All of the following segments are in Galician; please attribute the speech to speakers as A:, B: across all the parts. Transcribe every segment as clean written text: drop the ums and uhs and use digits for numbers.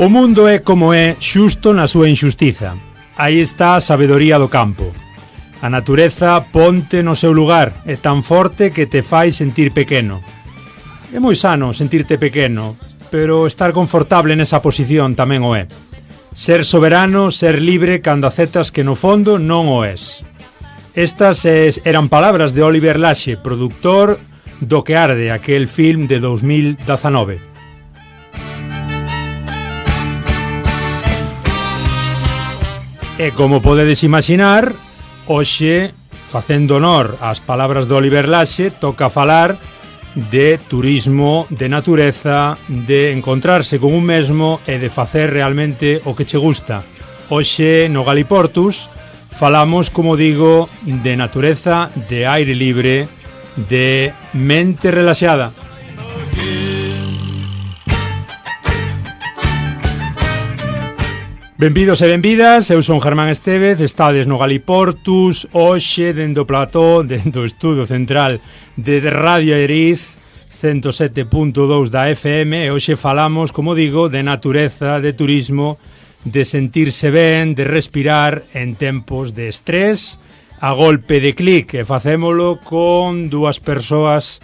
A: O mundo é como é xusto na súa injustiza. Aí está a sabedoría do campo. A natureza ponte no seu lugar, é tan forte que te fai sentir pequeno. É moi sano sentirte pequeno, pero estar confortable nesa posición tamén o é. Ser soberano, ser libre cando aceptas que no fondo non o es. Estas eran palabras de Oliver Laxe, produtor do Que Arde, aquel film de 2019. E como podedes imaginar, hoxe, facendo honor ás palabras de Oliver Laxe, toca falar de turismo, de natureza, de encontrarse con un mesmo e de facer realmente o que che gusta. Hoxe, no Galiportus, falamos, como digo, de natureza, de aire libre, de mente relaxada. Benvidos e benvidas, eu son Germán Estévez, estades no Galiportus, hoxe dentro do plató, dentro do estudio central de Radio Allariz, 107.2 da FM, e hoxe falamos, como digo, de natureza, de turismo, de sentirse ben, de respirar en tempos de estrés, a golpe de clic, e facémolo con dúas persoas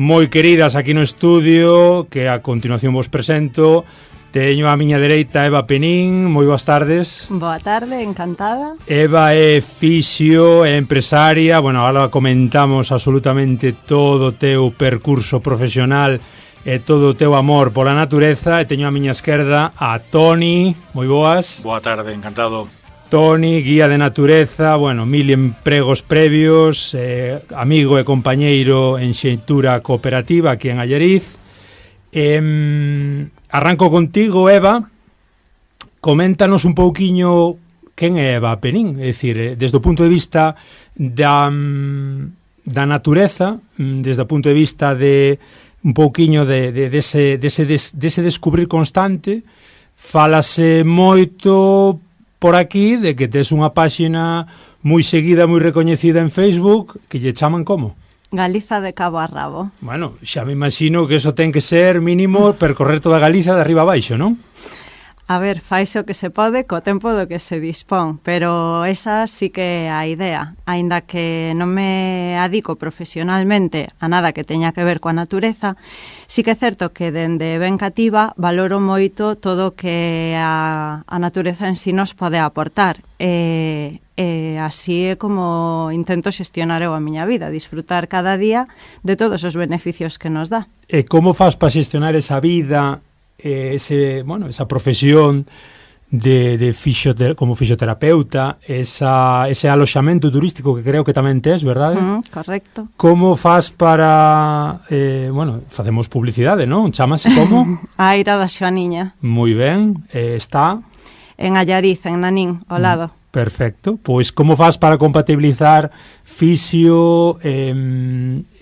A: moi queridas aquí no estudio, que a continuación vos presento. Teño á miña dereita Eva Penín, moi boas tardes.
B: Boa tarde, encantada.
A: Eva é fisio, é empresaria, bueno, agora comentamos absolutamente todo o teu percurso profesional e todo o teu amor pola natureza. E teño á miña esquerda a Toni, moi boas.
C: Boa tarde, encantado.
A: Toni, guía de natureza, bueno, 1000 empregos previos, amigo e compañeiro en xeitura cooperativa aquí en Allariz. Arranco contigo, Eva. Coméntanos un pouquiño quen é Eva Penín, é dicir, desde o punto de vista da natureza, desde o punto de vista de un pouquiño dese descubrir constante. Fálase moito por aquí de que tes unha páxina moi seguida, moi recoñecida en Facebook, que lle chaman como?
B: Galiza de cabo a rabo.
A: Bueno, xa me imagino que eso ten que ser mínimo percorrer toda Galiza de arriba a baixo, non?
B: A ver, faise o que se pode co tempo do que se dispón, pero esa sí que é a idea. Aínda que non me adico profesionalmente a nada que teña que ver coa natureza, sí que é certo que dende ben cativa valoro moito todo o que a natureza en sí nos pode aportar. Así é como intento xestionar eu a miña vida, disfrutar cada día de todos os beneficios que nos dá.
A: E como faz para xestionar esa vida, esa profesión como fisioterapeuta, ese aloxamento turístico que creo que tamén tes, verdade?
B: Correcto.
A: Como faz para, facemos publicidade, non? Chámase como?
B: A Aira da Xoaniña.
A: Moi ben, está...
B: En Allariz, en Nanín, ao lado.
A: Perfecto. Pois como faz para compatibilizar fisio,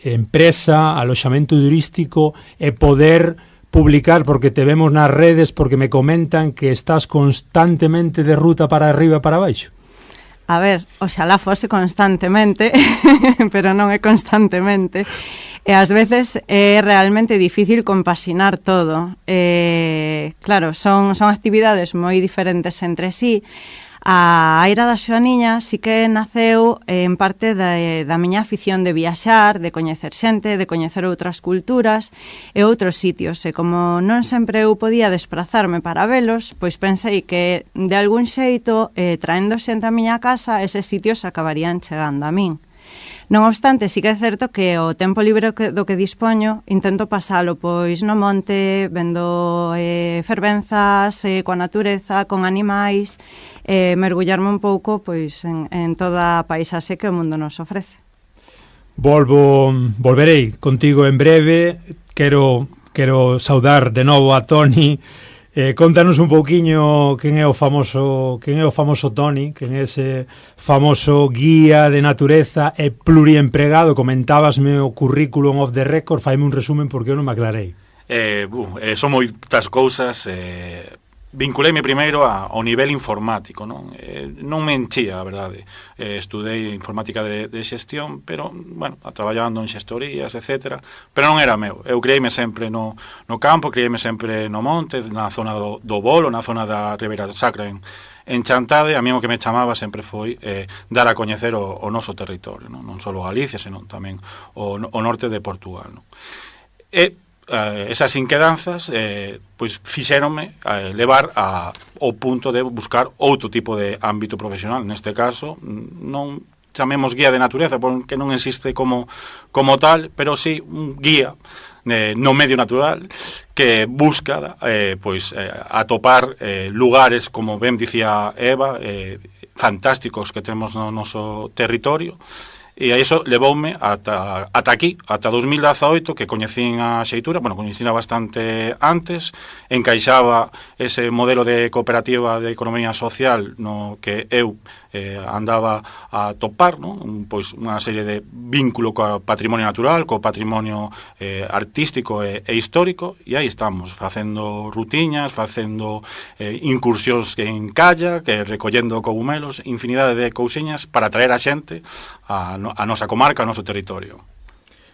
A: empresa, aloxamento turístico e poder publicar, porque te vemos nas redes, porque me comentan que estás constantemente de ruta para arriba e para baixo?
B: A ver, oxalá fose constantemente, pero non é constantemente. E ás veces é realmente difícil compaxinar todo. Claro, son actividades moi diferentes entre sí. A Aira da Xoaniña sí que naceu en parte da miña afición de viaxar, de coñecer xente, de coñecer outras culturas e outros sitios. E como non sempre eu podía desprazarme para velos, pois pensei que de algún xeito, traendo xente a miña casa, eses sitios acabarían chegando a min. Non obstante, sí que é certo que o tempo libre do que dispoño intento pasalo pois no monte, vendo fervenzas, coa natureza, con animais, mergullarme un pouco pois en toda a paisaxe que o mundo nos ofrece.
A: Volverei contigo en breve. Quero saudar de novo a Toni. Contanos un pouquiño quen é o famoso Toni, quen é ese famoso guía de natureza e pluriempregado. Comentábasme o currículum of the record, faime un resumen porque eu non me aclarei.
C: Son moitas cousas, vinculeime primeiro ao nivel informático, non? Non me enchía, a verdade. Estudei informática de xestión, pero, bueno, traballando en xestorías, etc. Pero non era meu. Eu criei-me sempre no campo, criei-me sempre no monte, na zona do Bolo, na zona da Ribeira Sacra en Chantada, e a mí o que me chamaba sempre foi dar a coñecer o noso territorio, non só Galicia, senón tamén o norte de Portugal, non? E esas inquedanzas pois fixéronme levar ao punto de buscar outro tipo de ámbito profesional. Neste caso, non chamemos guía de natureza, porque non existe como tal, pero sí un guía no medio natural que busca pois atopar lugares, como ben dicía Eva, fantásticos que temos no noso territorio. E a iso levoume ata aquí, ata 2018, que coñecín a xeitura, coñecín bastante antes, encaixaba ese modelo de cooperativa de economía social no que eu andaba a topar, non? Pois unha serie de vínculo co patrimonio natural, co patrimonio artístico e histórico, e aí estamos, facendo rutiñas, facendo incursións en calla, recollendo cogumelos, infinidade de cousiñas para traer a xente a nosa comarca, a noso territorio.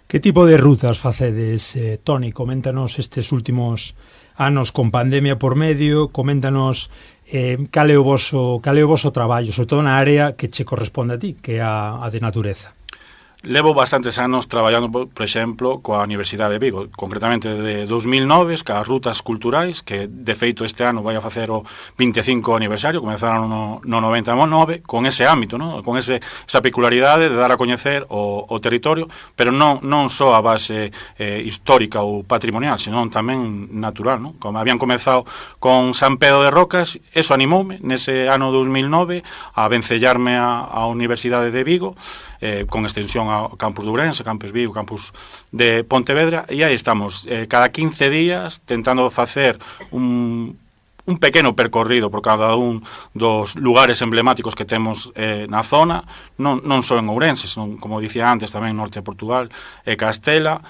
A: Que tipo de rutas facedes, Toni? Coméntanos estes últimos anos con pandemia por medio, coméntanos cal é o voso traballo, sobre todo na área que che corresponde a ti, que é a de natureza.
C: Levo bastantes anos traballando, por exemplo, coa Universidade de Vigo, concretamente de 2009, cas rutas culturais, que de feito este ano vai a facer o 25 aniversario, comenzaron no 99, con ese ámbito, con esa peculiaridade de dar a coñecer o territorio, pero non só a base histórica ou patrimonial, senón tamén natural, non? Como habían comezado con San Pedro de Rocas, eso animoume nese ano 2009 a vencellarme á Universidade de Vigo, con extensión ao campus de Ourense, campus Vigo, campus de Pontevedra, e aí estamos, cada 15 días tentando facer un pequeno percorrido por cada un dos lugares emblemáticos que temos na zona, non só en Ourense, senón, como dicía antes, tamén norte de Portugal e Castela,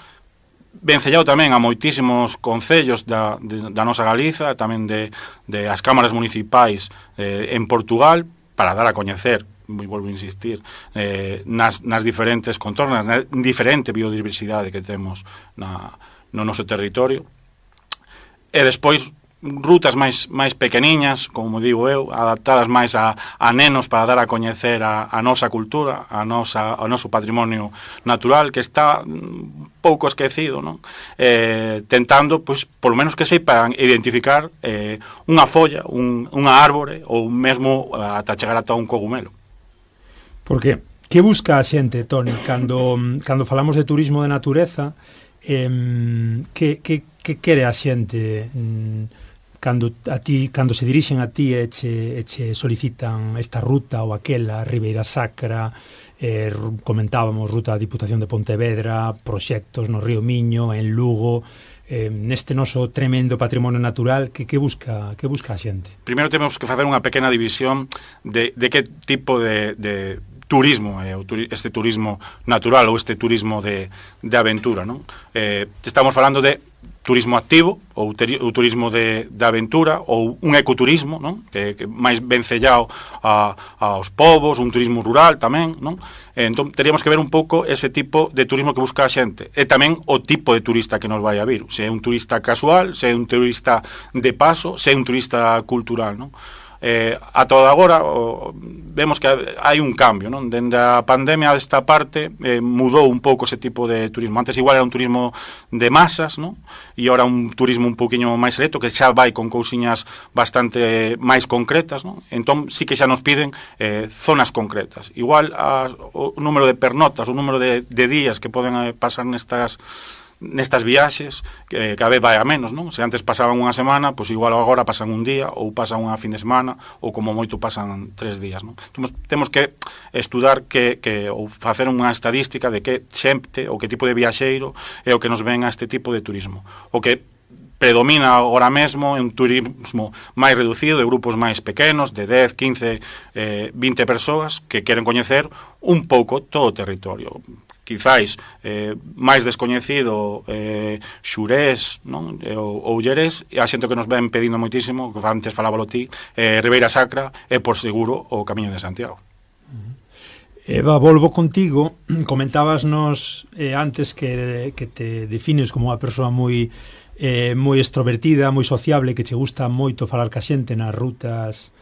C: vencellado tamén a moitísimos concellos da nosa Galiza, tamén de as cámaras municipais en Portugal, para dar a coñecer, volvo a insistir, nas diferentes contornas, na diferente biodiversidade que temos no noso territorio. E despois rutas máis pequeniñas, como digo eu, adaptadas máis a nenos para dar a coñecer a nosa cultura, ao noso patrimonio natural, que está pouco esquecido, non? Tentando, pois, polo menos que seipan identificar unha folla, unha árbore, ou mesmo ata chegar ata un cogumelo.
A: Porque, que busca a xente, Toni, cando falamos de turismo de natureza, que quere a xente cando se dirixen a ti e che solicitan esta ruta ou aquela, Ribeira Sacra, comentábamos ruta da Diputación de Pontevedra, proxectos no Río Miño, en Lugo, neste noso tremendo patrimonio natural, que busca a xente? Primeiro
C: temos que facer unha pequena división de que tipo de turismo, este turismo natural ou este turismo de aventura, non? Estamos falando de turismo activo ou turismo de aventura ou un ecoturismo, non? Que máis vencellado aos povos, un turismo rural tamén, non? Entón, teríamos que ver un pouco ese tipo de turismo que busca a xente e tamén o tipo de turista que nos vai a vir, se é un turista casual, se é un turista de paso, se é un turista cultural, non? A toda agora vemos que hai un cambio, non? Dende a pandemia desta parte mudou un pouco ese tipo de turismo. Antes igual era un turismo de masas, non? E agora un turismo un poquinho máis selecto, que xa vai con cousiñas bastante máis concretas, non? Entón sí que xa nos piden zonas concretas. Igual o número de pernotas, o número de días que poden pasar nestas viaxes, que cada vez vai a menos, non? Se antes pasaban unha semana, pois igual agora pasan un día, ou pasan unha fin de semana, ou como moito pasan 3 días, non? Entón, temos que estudar ou facer unha estadística de que xente, ou que tipo de viaxeiro é o que nos ven a este tipo de turismo. O que predomina agora mesmo é un turismo máis reducido, de grupos máis pequenos, de 10, 15, 20 persoas que queren coñecer un pouco todo o territorio, quizáis máis descoñecido Xurés, non? Ou Llerés, e a xente que nos ven pedindo moitísimo, que antes falábalo ti, Ribeira Sacra e por seguro o Camiño de Santiago.
A: Eva, volvo contigo. Comentábasnos antes que te defines como unha persoa moi extrovertida, moi sociable, que che gusta moito falar ca xente nas rutas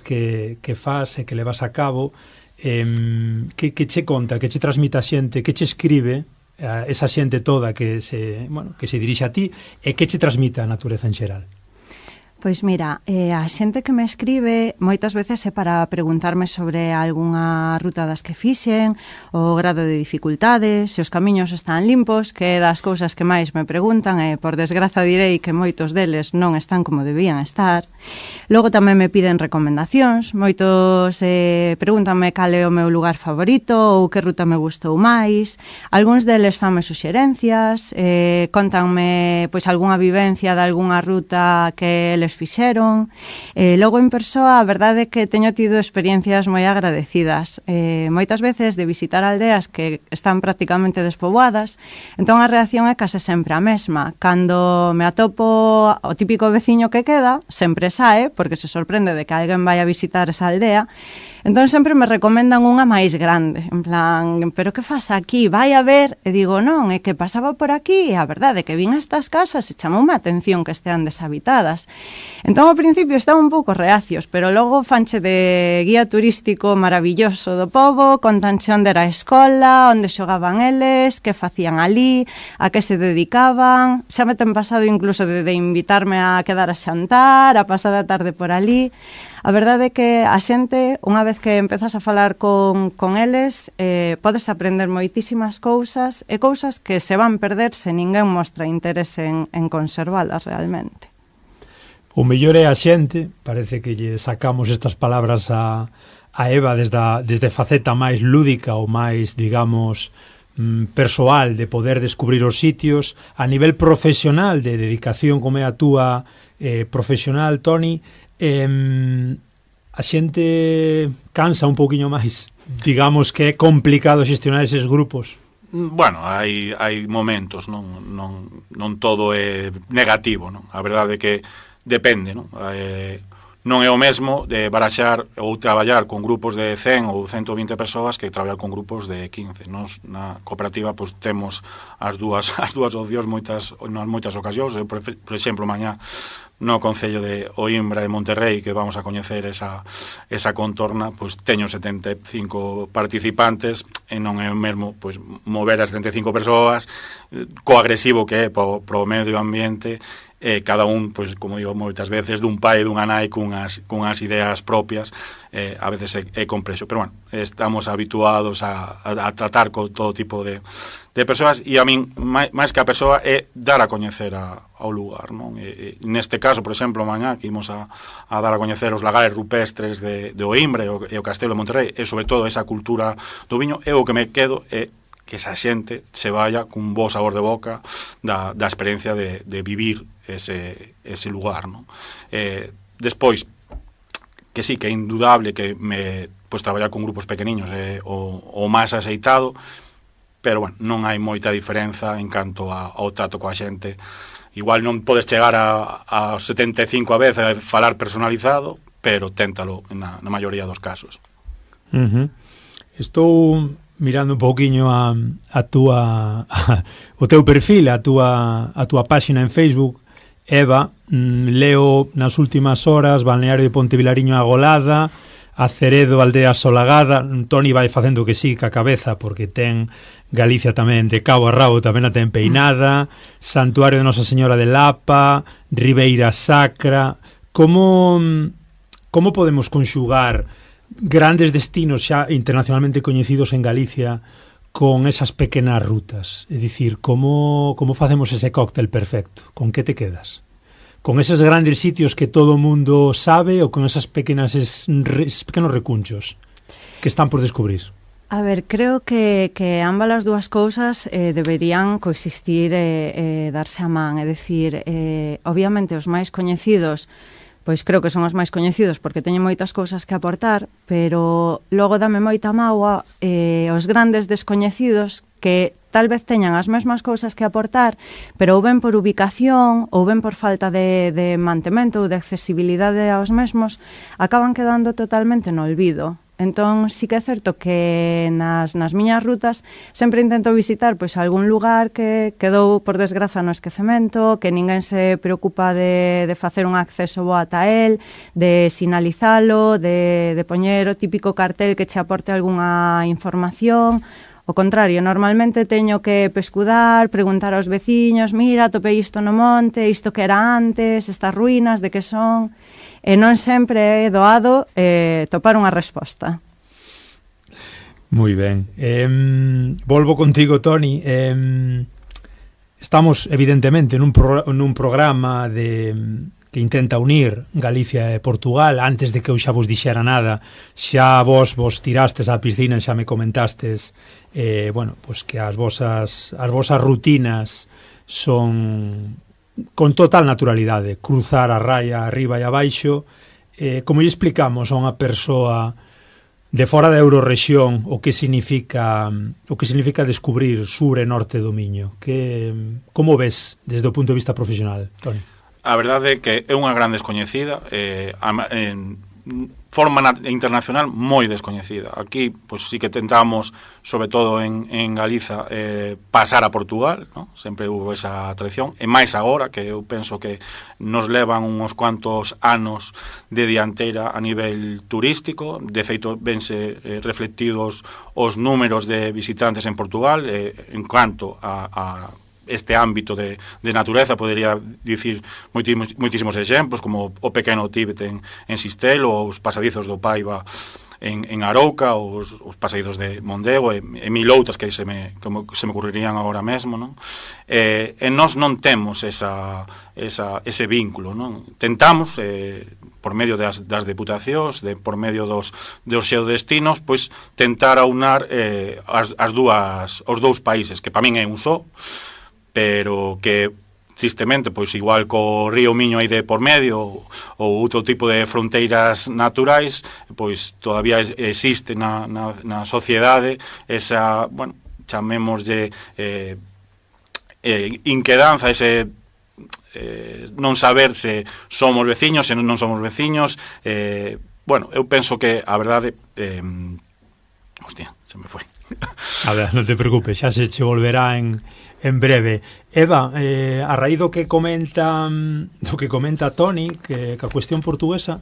A: que fas e que levas a cabo. Que che conta, que che transmite a xente, que che escribe esa xente toda que se dirixe a ti, e que che transmite a natureza en xeral?
B: Pois mira, a xente que me escribe moitas veces é para preguntarme sobre algunha ruta das que fixen, o grado de dificultade, se os camiños están limpos, que é das cousas que máis me preguntan, e por desgraza direi que moitos deles non están como debían estar. Logo tamén me piden recomendacións, moitos pregúntanme cal é o meu lugar favorito ou que ruta me gustou máis, algúns deles fanme suxerencias, contanme pois algunha vivencia de algunha ruta que eles fixeron. Logo en persoa, a verdade é que teño tido experiencias moi agradecidas, moitas veces de visitar aldeas que están prácticamente despoboadas, entón a reacción é case sempre a mesma. Cando me atopo o típico veciño que queda, sempre sae, porque se sorprende de que alguén vai a visitar esa aldea, entón sempre me recomendan unha máis grande, en plan, pero que faz aquí? Vai a ver, e digo, non, é que pasaba por aquí, e a verdade é que vin estas casas e chamoume a atención que estean deshabitadas. Entón, ao principio estaban un pouco reacios, pero logo fanche de guía turístico maravilloso do pobo, contanche onde era a escola, onde xogaban eles, que facían ali, a que se dedicaban. Xa me ten pasado incluso de invitarme a quedar a xantar, a pasar a tarde por ali. A verdade é que a xente, unha vez que empezas a falar con eles, podes aprender moitísimas cousas, e cousas que se van perder se ninguén mostra interese en conservalas realmente.
A: O mellor é a xente, parece que lle sacamos estas palabras a Eva desde faceta máis lúdica ou máis, digamos, persoal, de poder descubrir os sitios. A nivel profesional, de dedicación como é a túa profesional, Toni, a xente cansa un pouquiño máis, digamos que é complicado xestionar eses grupos.
C: Bueno, hai momentos, non todo é negativo, non? A verdade é que depende, non? Non é o mesmo de baraxar ou traballar con grupos de 100 ou 120 persoas que traballar con grupos de 15. Nos na cooperativa pois temos as dúas opcións moitas ocasións. Eu, por exemplo, mañá no Concello de Oimbra e Monterrey, que vamos a coñecer esa contorna, pois teño 75 participantes e non é o mesmo pois mover as 75 persoas co agresivo que é pro medio ambiente. Cada un, pois, como digo moitas veces, dun pai e dunha nai cunhas ideas propias, a veces é complexo, pero bueno, estamos habituados a tratar con todo tipo de persoas, e a min, máis que a persoa, é dar a coñecer ao lugar, non? Neste caso, por exemplo, mañá que imos a dar a coñecer os lagares rupestres de Oimbra e o Castelo de Monterrey, e sobre todo esa cultura do viño, e o que me quedo é que esa xente se vaya cun bo sabor de boca da experiencia de vivir ese lugar, non? Despois, que sí, que é indudable que pois traballar con grupos pequeniños é o máis aceitado, pero bueno, non hai moita diferenza en canto ao trato coa xente. Igual non podes chegar a 75 a veces a falar personalizado, pero téntalo na maioría dos casos.
A: Estou mirando un pouquiño o teu perfil, a túa páxina en Facebook, Eva. Leo nas últimas horas Balneario de Pontevilariño agolada, Aceredo, aldea solagada. Toni vai facendo que sí ca cabeza, porque ten Galicia tamén de cabo a rabo, tamén a ten peinada. Santuario de Nosa Señora de Lapa, Ribeira Sacra. Como podemos conxugar grandes destinos xa internacionalmente coñecidos en Galicia con esas pequenas rutas? É dicir, como facemos ese cóctel perfecto? Con que te quedas? Con esos grandes sitios que todo o mundo sabe, ou con esas pequenos recunchos que están por descubrir?
B: A ver, creo que ambas as dúas cousas deberían coexistir e darse a man. É dicir, obviamente os máis coñecidos pois creo que son os máis coñecidos porque teñen moitas cousas que aportar, pero logo dame moita mágoa os grandes descoñecidos que tal vez teñan as mesmas cousas que aportar, pero ou ben por ubicación ou ben por falta de mantemento ou de accesibilidade aos mesmos, acaban quedando totalmente no olvido. Entón, sí que é certo que nas miñas rutas sempre intento visitar pois algún lugar que quedou, por desgraza, no esquecemento, que ninguén se preocupa de facer un acceso bo ata el, de sinalizalo, de poñer o típico cartel que che aporte algunha información. O contrario, normalmente teño que pescudar, preguntar aos veciños, mira, topei isto no monte, isto que era antes, estas ruínas, de que son... E non sempre é doado topar unha resposta.
A: Moi ben. Volvo contigo, Toni. Estamos, evidentemente, nun programa que intenta unir Galicia e Portugal. Antes de que eu xa vos dixera nada, xa vos tirastes á piscina e xa me comentastes pues que as vosas rutinas son... con total naturalidade, cruzar a raya arriba e abaixo, como lle explicamos a unha persoa de fora da Eurorrexión o que significa descubrir sur e norte do Miño? Como ves desde o punto de vista profesional, Toni?
C: A verdade é que é unha gran descoñecida, forma internacional moi descoñecida. Aquí, pois sí que tentamos, sobre todo en Galiza, pasar a Portugal, ¿no? Sempre hubo esa tradición, e máis agora, que eu penso que nos levan uns cuantos anos de dianteira a nivel turístico. De feito, vense reflectidos os números de visitantes en Portugal, en cuanto a este ámbito de natureza. Podería dicir moitísimos exemplos, como o pequeno Tíbet en Sistelo, ou os pasadizos do Paiva en Arouca, ou os pasadizos de Mondego, e mil outras que se me ocurrirían agora mesmo, non? E nós non temos ese vínculo, non? Tentamos, por medio das deputacións, por medio dos xeodestinos, pois tentar aunar os dous países, que para min é un só, pero que tristemente, pois igual co río Miño aí de por medio ou outro tipo de fronteiras naturais, pois todavía existe na sociedade esa, bueno, chamémoslle inquedanza, ese non saber se somos veciños, se non somos veciños. Bueno, eu penso que a verdade hostia, se me foi.
A: A ver, non te preocupes, xa se che volverá en breve. Eva, a raíz do que comenta Toni, que a cuestión portuguesa,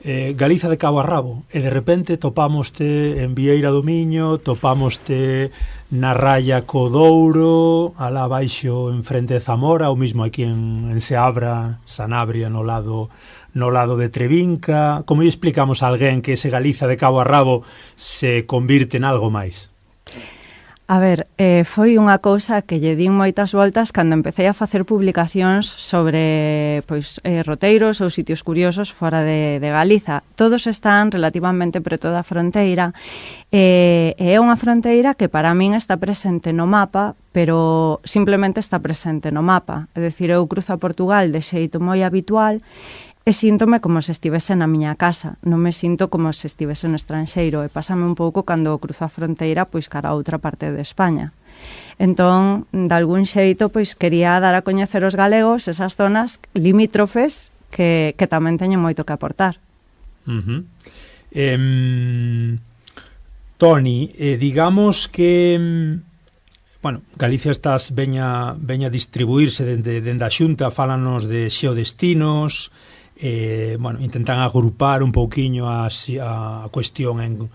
A: Galiza de cabo a rabo, e de repente topamoste en Vieira do Miño, topamoste na raya co Douro, alá abaixo en frente de Zamora, ou mismo aquí en Seabra, Sanabria, no lado de Trevinca. Como lle explicamos a alguén que ese Galiza de cabo a rabo se convirte en algo máis?
B: A ver, foi unha cousa que lle din moitas voltas cando empecé a facer publicacións sobre roteiros ou sitios curiosos fora de Galiza. Todos están relativamente preto da fronteira, e é unha fronteira que para min está presente no mapa, pero simplemente está presente no mapa. É dicir, eu cruzo a Portugal de xeito moi habitual e síntome como se estivese na miña casa, non me sinto como se estivese no estranxeiro, e pásame un pouco cando cruzo a fronteira pois cara a outra parte de España. Entón, de algún xeito, pois quería dar a coñecer os galegos esas zonas limítrofes que tamén teñen moito que aportar.
A: Toni, digamos que Galicia veña a distribuirse dende a Xunta, fálanos de xeodestinos, intentan agrupar un pouquiño a cuestión en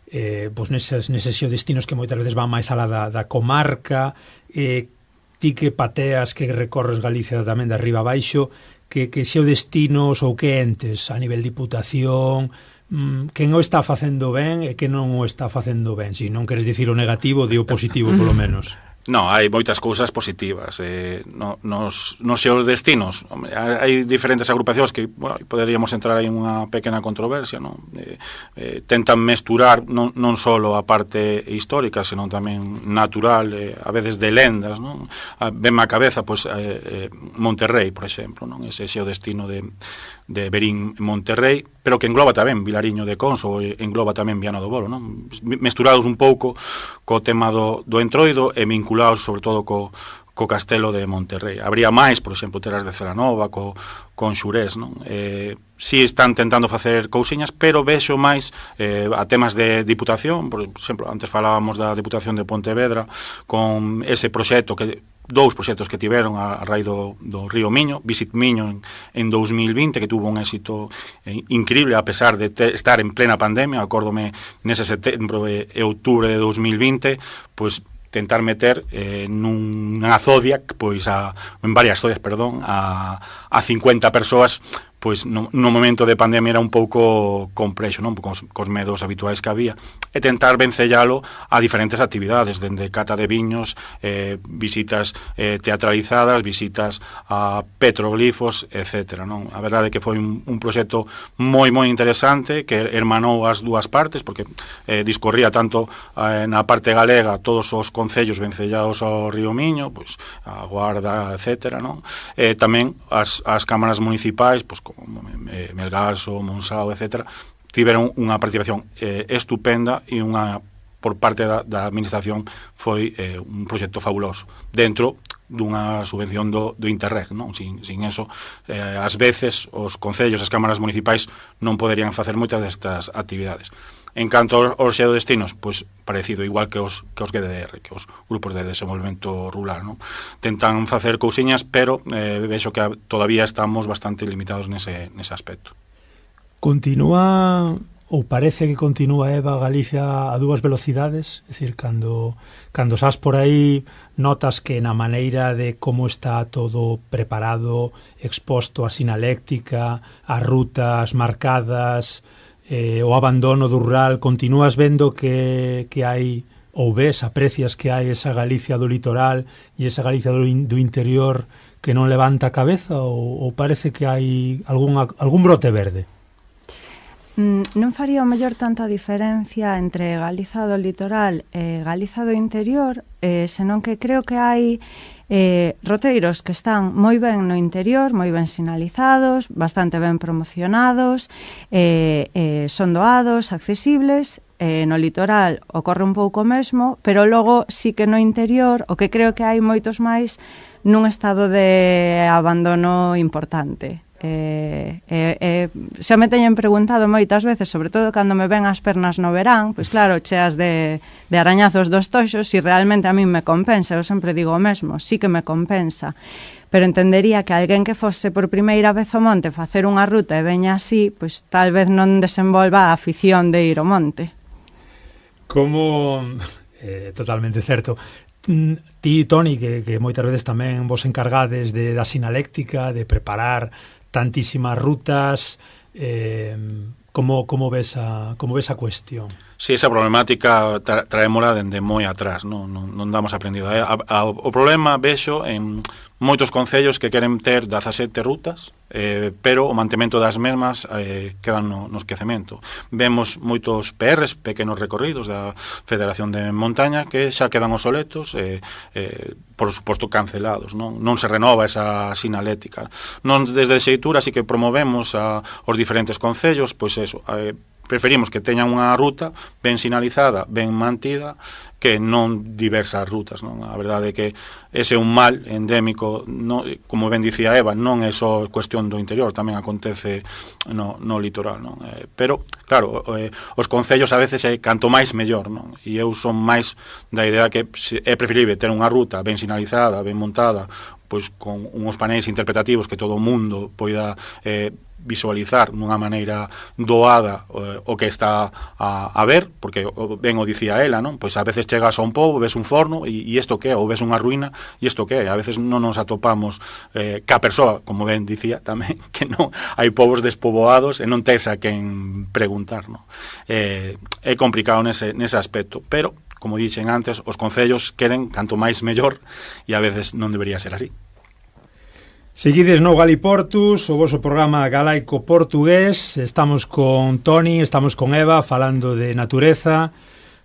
A: neses xeodestinos que moitas veces van máis alá da comarca. Ti que pateas, que recorres Galicia tamén de arriba abaixo, que xeodestinos ou que entes a nivel diputación, quen o está facendo ben e que non o está facendo ben? Si non queres dicir o negativo, di o positivo polo menos.
C: No, hai moitas cousas positivas. Nos seus destinos, hai diferentes agrupacións que, bueno, poderíamos entrar aí en unha pequena controversia, non? Tentan mesturar non só a parte histórica, senón tamén natural, a veces de lendas, non? Venme á cabeza, pois, Monterrey, por exemplo, non? Ese é o destino de Verín Monterrey, pero que engloba tamén Vilariño de Conso, engloba tamén Viana do Bolo, non? Mesturados un pouco co tema do Entroido e vinculados sobre todo co Castelo de Monterrey. Habría máis, por exemplo, Teras de Celanova, con Xurés, non? Si están tentando facer cousiñas, pero vexo máis a temas de Diputación, por exemplo, antes falábamos da Diputación de Pontevedra, con ese proxecto dous proxectos que tiveron a raíz do Río Miño, Visit Miño en 2020, que tuvo un éxito increíble a pesar de estar en plena pandemia. Acórdome nese setembro e outubro de 2020, pois tentar meter nunha Zodiac, pois en varias Zodiacs, perdón, a 50 persoas, pois no momento de pandemia era un pouco complexo, non? Cos medos habituais que había, e tentar vencellalo a diferentes actividades, dende cata de viños, visitas teatralizadas, visitas a petroglifos, etc. Non? A verdade é que foi un proxecto moi interesante, que hermanou as dúas partes, porque discorría tanto na parte galega todos os concellos vencellados ao Río Miño, pois a Guarda, etc. Non? Tamén as cámaras municipais, pois como Melgaso, Monsao, etc., tiveron unha participación estupenda e por parte da administración foi un proxecto fabuloso dentro dunha subvención do Interreg, non? Sin eso, ás veces os concellos, as cámaras municipais non poderían facer moitas destas actividades. En canto aos xeodestinos, pois parecido, igual que os GDR, que os grupos de desenvolvemento rural, non? Tentan facer cousiñas, pero vexo que todavía estamos bastante limitados nese aspecto.
A: Continúa, ou parece que continúa, Eva, Galicia a dúas velocidades? É dicir, cando sás por aí, notas que na maneira de como está todo preparado, exposto a sinaléctica, as rutas marcadas, o abandono do rural, continúas vendo que hai, ou ves, aprecias que hai esa Galicia do litoral e esa Galicia do interior que non levanta a cabeza, ou parece que hai algún brote verde?
B: Non faría o mellor tanta diferencia entre Galiza do litoral e Galiza do interior, senón que creo que hai roteiros que están moi ben no interior, moi ben sinalizados, bastante ben promocionados, son doados, accesibles. No litoral ocorre un pouco mesmo, pero logo sí que no interior o que creo que hai moitos máis nun estado de abandono importante. Xa me teñen preguntado moitas veces, sobre todo cando me ven as pernas no verán, pois claro, cheas de arañazos dos toxos, si realmente a min me compensa. Eu sempre digo o mesmo, sí que me compensa, pero entendería que alguén que fose por primeira vez ao monte facer unha ruta e veña así, pois tal vez non desenvolva a afición de ir ao monte.
A: Como totalmente certo. Ti, Toni, que moitas veces tamén vos encargades da sinaléctica, de preparar tantísimas rutas, como ves a cuestión?
C: Si, esa problemática traémola dende moi atrás, non damos aprendido. O problema vexo en moitos concellos que queren ter 17 rutas, pero o mantemento das mesmas quedan no esquecemento. Vemos moitos PRs, pequenos recorridos da Federación de Montaña, que xa quedan obsoletos, por suposto cancelados, non se renova esa sinalética. Non desde Xeitura, así que promovemos aos diferentes concellos, pois eso, preferimos que teñan unha ruta ben sinalizada, ben mantida, que non diversas rutas, non? A verdade é que ese é un mal endémico, como ben dicía Eva, non é só cuestión do interior, tamén acontece no litoral, non? Pero, claro, os concellos a veces é canto máis mellor, non? E eu son máis da idea que é preferible ter unha ruta ben sinalizada, ben montada, pois con uns paneis interpretativos que todo o mundo poida visualizar nunha maneira doada o que está a ver, porque ben o dicía ela, non? Pois a veces chegas a un pobo, ves un forno e isto que é, ou ves unha ruína e isto que é. A veces non nos atopamos ca persoa, como ben dicía tamén, que non hai povos despoboados e non tes a quen preguntar, non? É complicado nese aspecto, pero como dixen antes, os concellos queren canto máis mellor e a veces non debería ser así.
A: Seguides no Galiportus, o voso programa galaico portugués. Estamos con Toni, estamos con Eva, falando de natureza,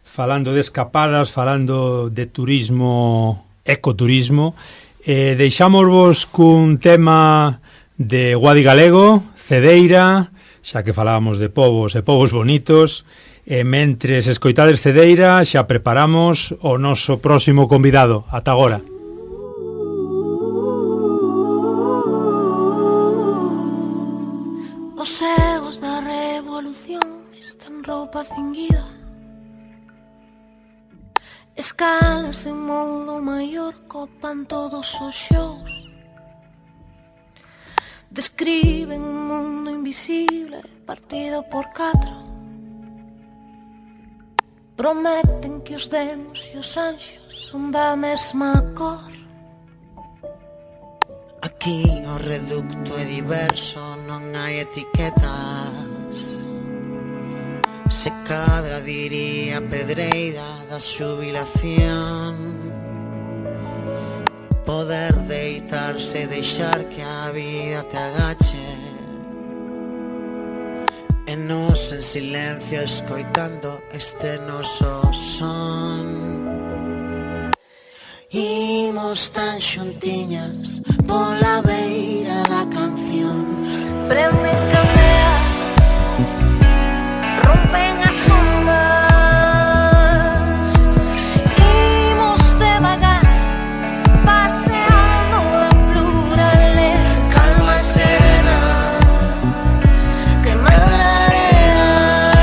A: falando de escapadas, falando de turismo, ecoturismo. Deixámosvos cun tema de Guadi Galego, Cedeira, xa que falábamos de povos e povos bonitos, e mentres escoitades Cedeira xa preparamos o noso próximo convidado. Ata agora.
D: Os egos da revolución están roupa cinguida, escalas en modo maior copan todos os xous, describen un mundo invisible partido por 4, prometen que os demos e os anxos son da mesma cor.
E: Aquí o reducto é diverso, non hai etiquetas. Se cadra diría Pedreira da xubilación, poder deitarse e deixar que a vida te agache, e nos en silencio escoitando este noso son. Imos tan xuntiñas pola beira da canción,
D: Prenden candeas, rompen as ondas, imos devagar, paseando a plurales.
E: calma serena, que medra a arena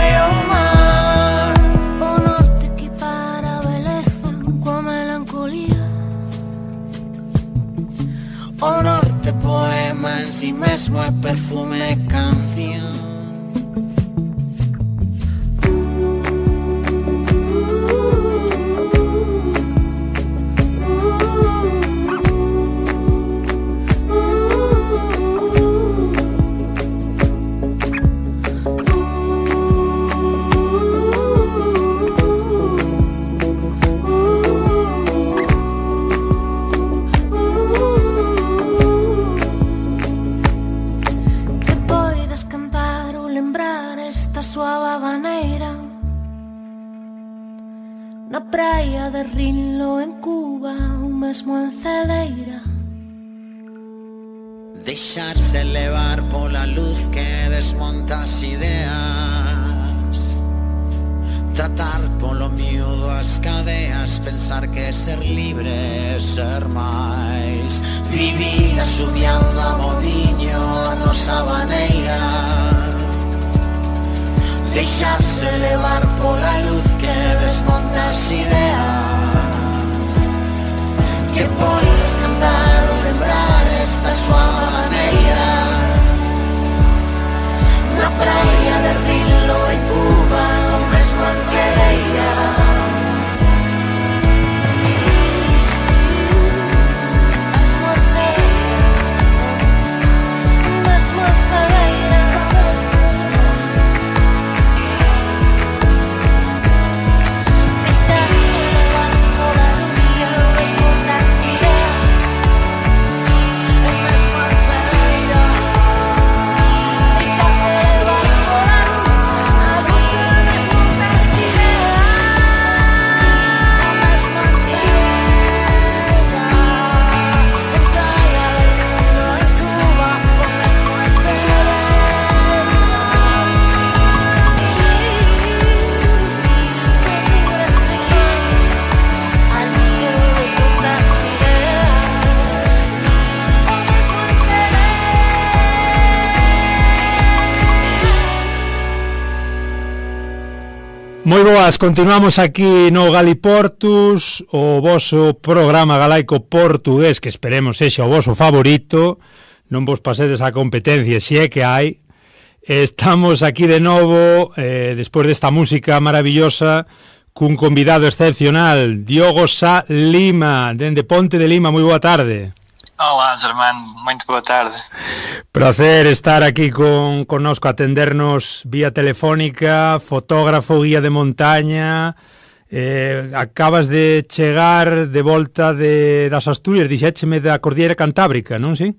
E: e o mar.
D: O norte equipara a beleza coa melancolía.
E: O norte poema en si mesmo é perfume e canción.
D: Que poidas cantar ou lembrar esta suave habaneira na praia de Rinlo en Cuba ou mesmo en Cedeira.
E: Deixarse levar pola luz que desmonta as ideas, tratar polo miúdo as cadeas, pensar que ser libre é ser máis, vivir asubiando a modiño a nosa maneira, deixarse levar pola luz que desmonta as ideas, que podes cantar ou lembrar esta súa maneira na praia de Rinlo en Cuba ou mesmo en Cedeira.
D: Mesmo en Cedeira, mesmo en Cedeira. Deixarse levar pola luz que desmonta as ideas.
E: Mesmo en Cedeira,
D: Deixarse levar pola luz, a luz que desmonta as ideas.
E: mesmo en Cedeira, en praia de Rinlo en Cuba ou mesmo en Cedeira.
D: Ser libre sin más, a luz que desmonta as ideas. O mesmo en Cedeira.
A: Moi boas, continuamos aquí no Galiportus, o voso programa galaico portugués, que esperemos sexa o voso favorito. Non vos pasedes a competencia, se é que hai. Estamos aquí de novo, despois desta música maravillosa, cun convidado excepcional, Diogo Sá Lima, dende Ponte de Lima. Moi boa tarde.
F: Olá, Germano, muito boa tarde.
A: Prazer estar aquí connosco, atendernos vía telefónica, fotógrafo, guía de montaña. Acabas de chegar de volta das Asturias, dixécheme da Cordilleira Cantábrica, non, si?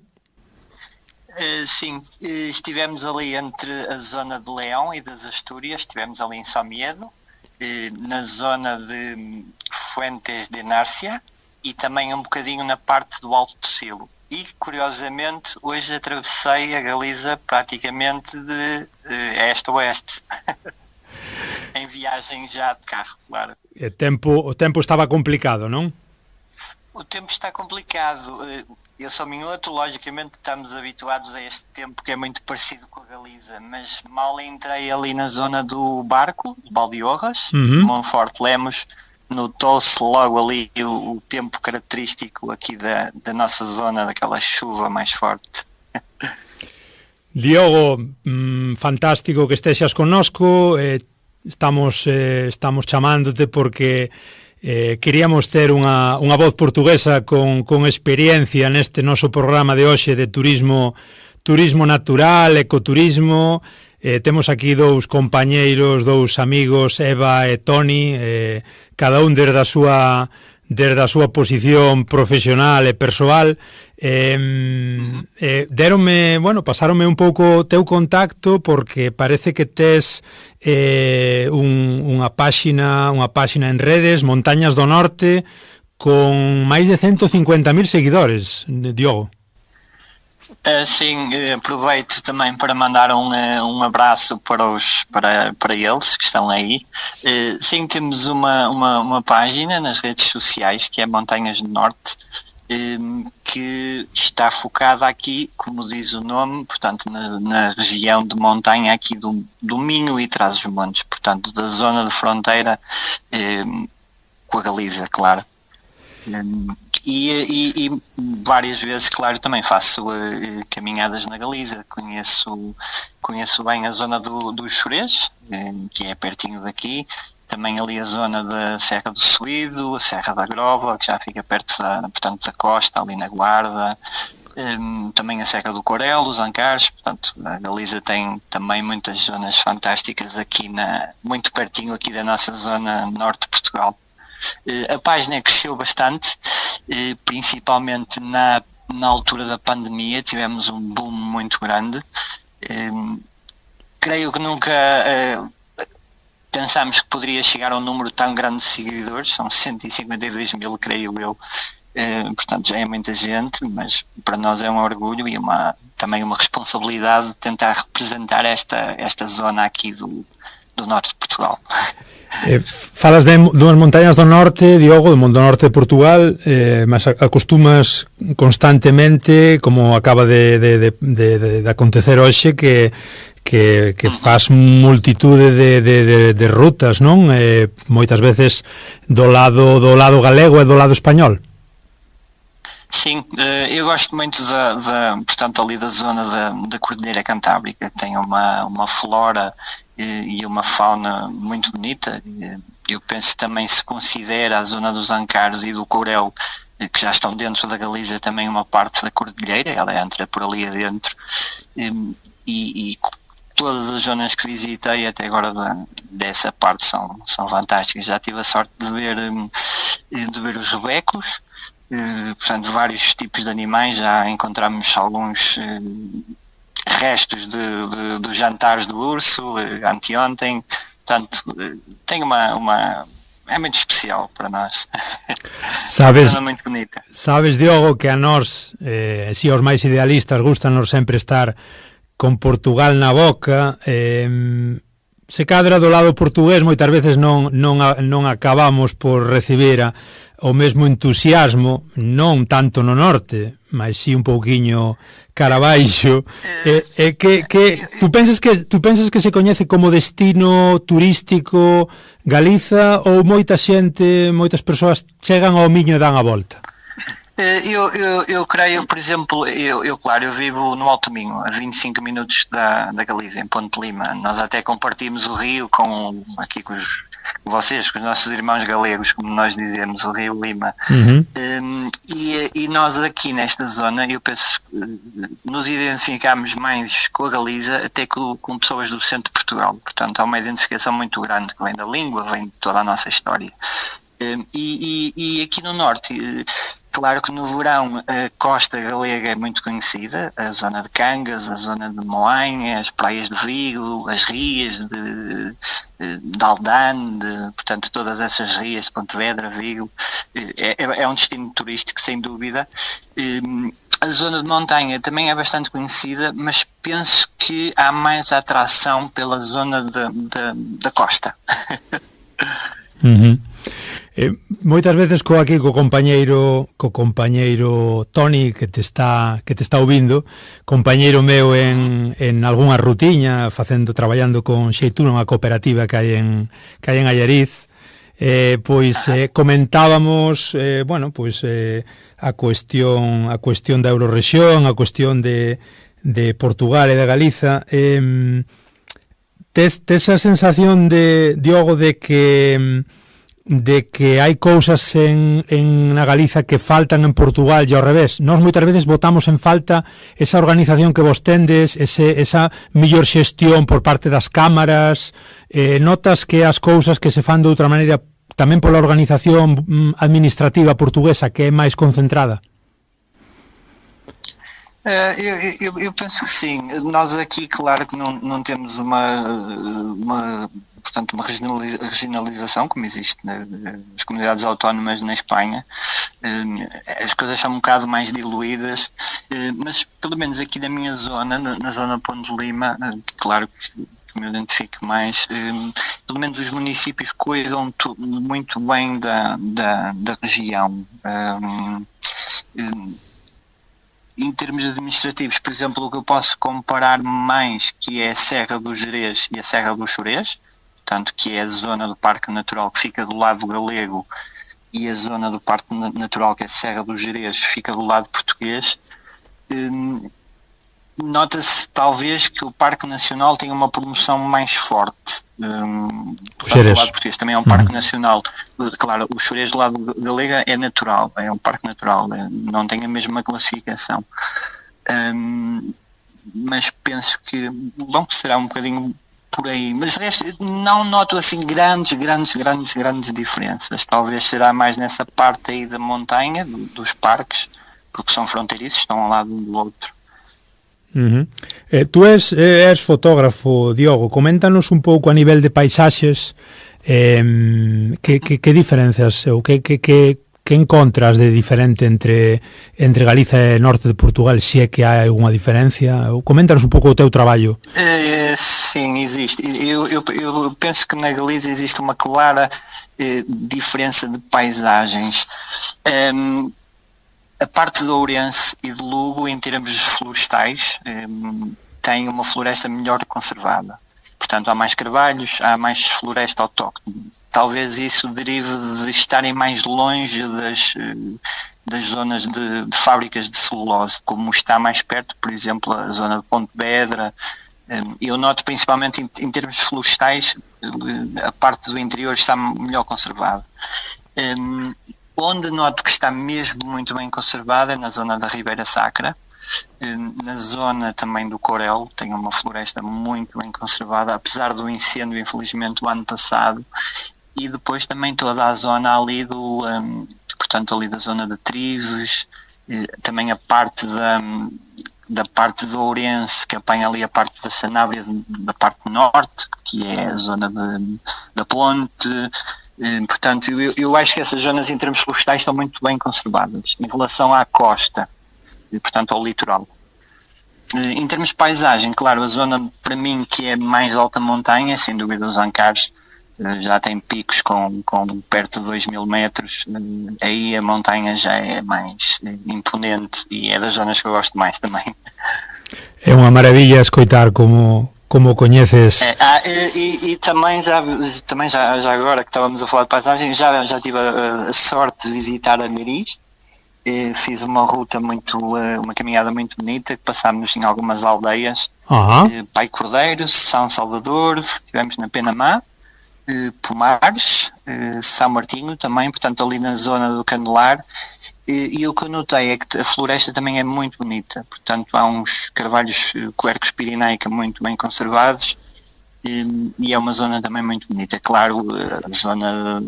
F: Sim, estivemos ali entre a zona de Leão e das Astúrias, estivemos ali em Somiedo, na zona de Fuentes de Nárcia e também um bocadinho na parte do Alto do Silo. e, curiosamente, hoje atravessei a Galiza praticamente de este a oeste, em viagem já de carro, claro.
A: O tempo estaba complicado, non?
F: O tempo está complicado. Eu sou minhoto, logicamente estamos habituados a este tempo que é muito parecido com a Galiza, mas mal entrei ali na zona do barco, de Valdeorras, Monforte Lemos, notou-se logo ali o tempo característico aqui da nossa zona, daquela chuva mais forte.
A: Diogo, fantástico que estexas connosco, estamos chamándote porque queríamos ter unha voz portuguesa con experiencia neste noso programa de hoxe de turismo natural, ecoturismo. Temos aquí dous compañeiros, dous amigos, Eva e Toni, cada un desde a súa posición profesional e persoal. Pasáronme un pouco o teu contacto porque parece que tes unha páxina en redes, Montañas do Norte, con máis de 150.000 seguidores, Diogo.
F: Sim, aproveito também para mandar um abraço para eles que estão aí. Sim, temos uma página nas redes sociais que é Montanhas do Norte, que está focada aqui, como diz o nome, portanto na região de montanha aqui do Minho e Trás-os-Montes, portanto da zona de fronteira com a Galiza, claro. E várias vezes, claro, também faço caminhadas na Galiza, conheço bem a zona dos Xurés, que é pertinho daqui, também ali a zona da Serra do Suído, a Serra da Grova, que já fica perto da costa, ali na Guarda, também a Serra do Corel, os Ancares, portanto a Galiza tem também muitas zonas fantásticas aqui, muito pertinho aqui da nossa zona norte de Portugal. A página cresceu bastante, principalmente na altura da pandemia, tivemos um boom muito grande. Creio que nunca pensámos que poderia chegar a um número tão grande de seguidores, são 152.000, creio eu. Portanto, já é muita gente, mas para nós é um orgulho e também uma responsabilidade de tentar representar esta zona aqui do norte de Portugal.
A: Falas de unhas montañas do norte, Diogo, do norte de Portugal, mas acostumas constantemente, como acaba de acontecer hoxe, que faz multitude de rutas, non? Moitas veces do lado galego e do lado español.
F: Sim, eu gosto muito portanto, ali da zona da Cordilheira Cantábrica, que tem uma flora e uma fauna muito bonita. Eu penso que também se considera a zona dos Ancares e do Courel, que já estão dentro da Galiza, também uma parte da Cordilheira, ela entra por ali adentro. E todas as zonas que visitei até agora dessa parte são fantásticas. Já tive a sorte de ver os rebecos, portanto vários tipos de animais, já encontramos alguns restos dos jantares do urso anteontem, portanto tem é muito especial para nós.
A: Sabes,
F: é muito bonita.
A: Sabes, Diogo, que a nós, si aos máis idealistas, gustanos sempre estar con Portugal na boca. Se cadra do lado portugués moitas veces non acabamos por recibir o mesmo entusiasmo, non tanto no norte, mas si un pouquiño cara abaixo. Tú pensas que se coñece como destino turístico Galiza, ou moitas persoas chegan ao Miño e dan a volta?
F: Eu creio, por exemplo, eu vivo no Alto Minho, a 25 minutos da Galiza, em Ponte Lima. Nós até compartimos o rio com vocês, com os nossos irmãos galegos, como nós dizemos, o Rio Lima. E nós aqui nesta zona, eu penso que nos identificamos mais com a Galiza até com pessoas do centro de Portugal. Portanto, há uma identificação muito grande que vem da língua, vem de toda a nossa história. E aqui no norte, claro que no verão a costa galega é muito conhecida, a zona de Cangas, a zona de Moanha, as praias de Vigo, as rias de Aldane, portanto todas essas rias de Pontevedra, Vigo, é um destino turístico sem dúvida. A zona de montanha também é bastante conhecida, mas penso que há mais atração pela zona da costa.
A: Moitas veces co compañeiro Toni que te está ouvindo, compañeiro meu en algunha rutiña traballando con xeituna, unha cooperativa que hai en Allariz, comentábamos a cuestión da Eurorrexión, a cuestión de Portugal e de Galiza. Tes a sensación Diogo, de que hai cousas na Galiza que faltan en Portugal e ao revés? Nós moitas veces botamos en falta esa organización que vos tendes, esa mellor xestión por parte das cámaras. Notas que as cousas que se fan de outra maneira tamén pola organización administrativa portuguesa, que é máis concentrada?
F: Eu penso que sim. Nós aqui, claro que não temos uma regionalização como existe nas comunidades autónomas na Espanha. As coisas são um bocado mais diluídas, mas pelo menos aqui na minha zona, na zona Ponte de Lima, claro que me identifico mais, pelo menos os municípios cuidam muito bem da região. Em termos administrativos, por exemplo, o que eu posso comparar mais, que é a Serra do Gerês e a Serra do Chorês, portanto, que é a zona do Parque Natural que fica do lado galego, e a zona do Parque Natural, que é a Serra do Gerês, fica do lado português. Nota-se talvez que o Parque Nacional tem uma promoção mais forte. Portanto, do lado português também é um parque nacional. Claro, o Chorês do lado galega é natural, é um parque natural, não tem a mesma classificação. Mas penso que será um bocadinho por aí. Mas de resto, não noto assim grandes diferenças. Talvez será mais nessa parte aí da montanha, dos parques, porque são fronteiriços, estão ao lado um do outro.
A: Tú és fotógrafo, Diogo. Coméntanos un pouco a nivel de paisaxes, que diferencias ou que encontras de diferente entre Galiza e norte de Portugal, se é que hai algunha diferencia? Coméntanos un pouco o teu traballo.
F: Sim, existe. Eu penso que na Galiza existe uma clara diferença de paisagens. A parte de Ourense e de Lugo, em termos florestais, tem uma floresta melhor conservada. Portanto, há mais carvalhos, há mais floresta autóctone. Talvez isso derive de estarem mais longe das zonas de fábricas de celulose, como está mais perto, por exemplo, a zona de Pontevedra. Eu noto principalmente em termos florestais, a parte do interior está melhor conservada. Onde noto que está mesmo muito bem conservada é na zona da Ribeira Sacra, na zona também do Corel, tem uma floresta muito bem conservada, apesar do incêndio, infelizmente, do ano passado, e depois também toda a zona ali portanto, ali da zona de Trives, também a parte da parte do Ourense, que apanha ali a parte da Sanábria, da parte norte, que é a zona da Ponte. Portanto, eu acho que essas zonas em termos florestais estão muito bem conservadas em relação à costa e, portanto, ao litoral. Em termos de paisagem, claro, a zona para mim que é mais alta montanha, sem dúvida os Ancares, já tem picos com perto de 2.000 metros, aí a montanha já é mais imponente e é das zonas que eu gosto mais também.
A: É uma maravilha escutar como conheces.
F: E também já agora que estávamos a falar de paisagem, já tive a sorte de visitar a Meriz. Fiz uma ruta uma caminhada muito bonita, que passámos em algumas aldeias, Pai Cordeiro, São Salvador, estivemos na Penamá, Pomares, São Martinho também, portanto ali na zona do Canelar, e o que eu notei é que a floresta também é muito bonita, portanto há uns carvalhos Quercus pirinaica muito bem conservados, e é uma zona também muito bonita. Claro, a zona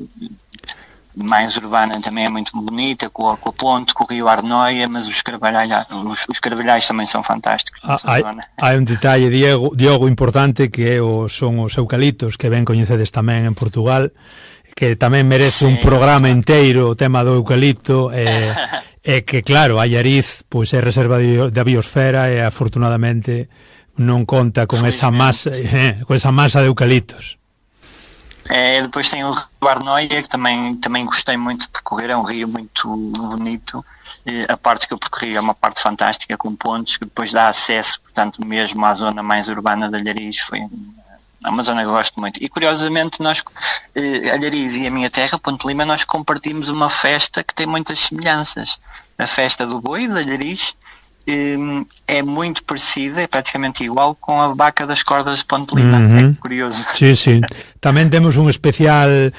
F: mais urbana também é muito bonita, com a ponte, com o rio Arnoia, mas os carvalhais também são fantásticos nessa zona.
A: Há un detalle, Diogo, importante, que son os eucaliptos, que ben coñecedes tamén en Portugal, que tamén merece un programa inteiro o tema do eucalipto, É que, claro, Allariz pois, é reserva da biosfera e, afortunadamente, non conta con esa masa de eucaliptos.
F: Depois tem o Rio Arnoia, que também gostei muito de percorrer, é um rio muito bonito. A parte que eu percorri é uma parte fantástica, com pontes, que depois dá acesso, portanto, mesmo à zona mais urbana de Allariz. É uma zona que eu gosto muito. E, curiosamente, nós, Allariz e a minha terra, Ponte Lima, nós compartimos uma festa que tem muitas semelhanças. A festa do boi, de Allariz, é muito parecida, é praticamente igual com a vaca das cordas de Ponte Lima. É curioso.
A: Sí. Tamén temos un especial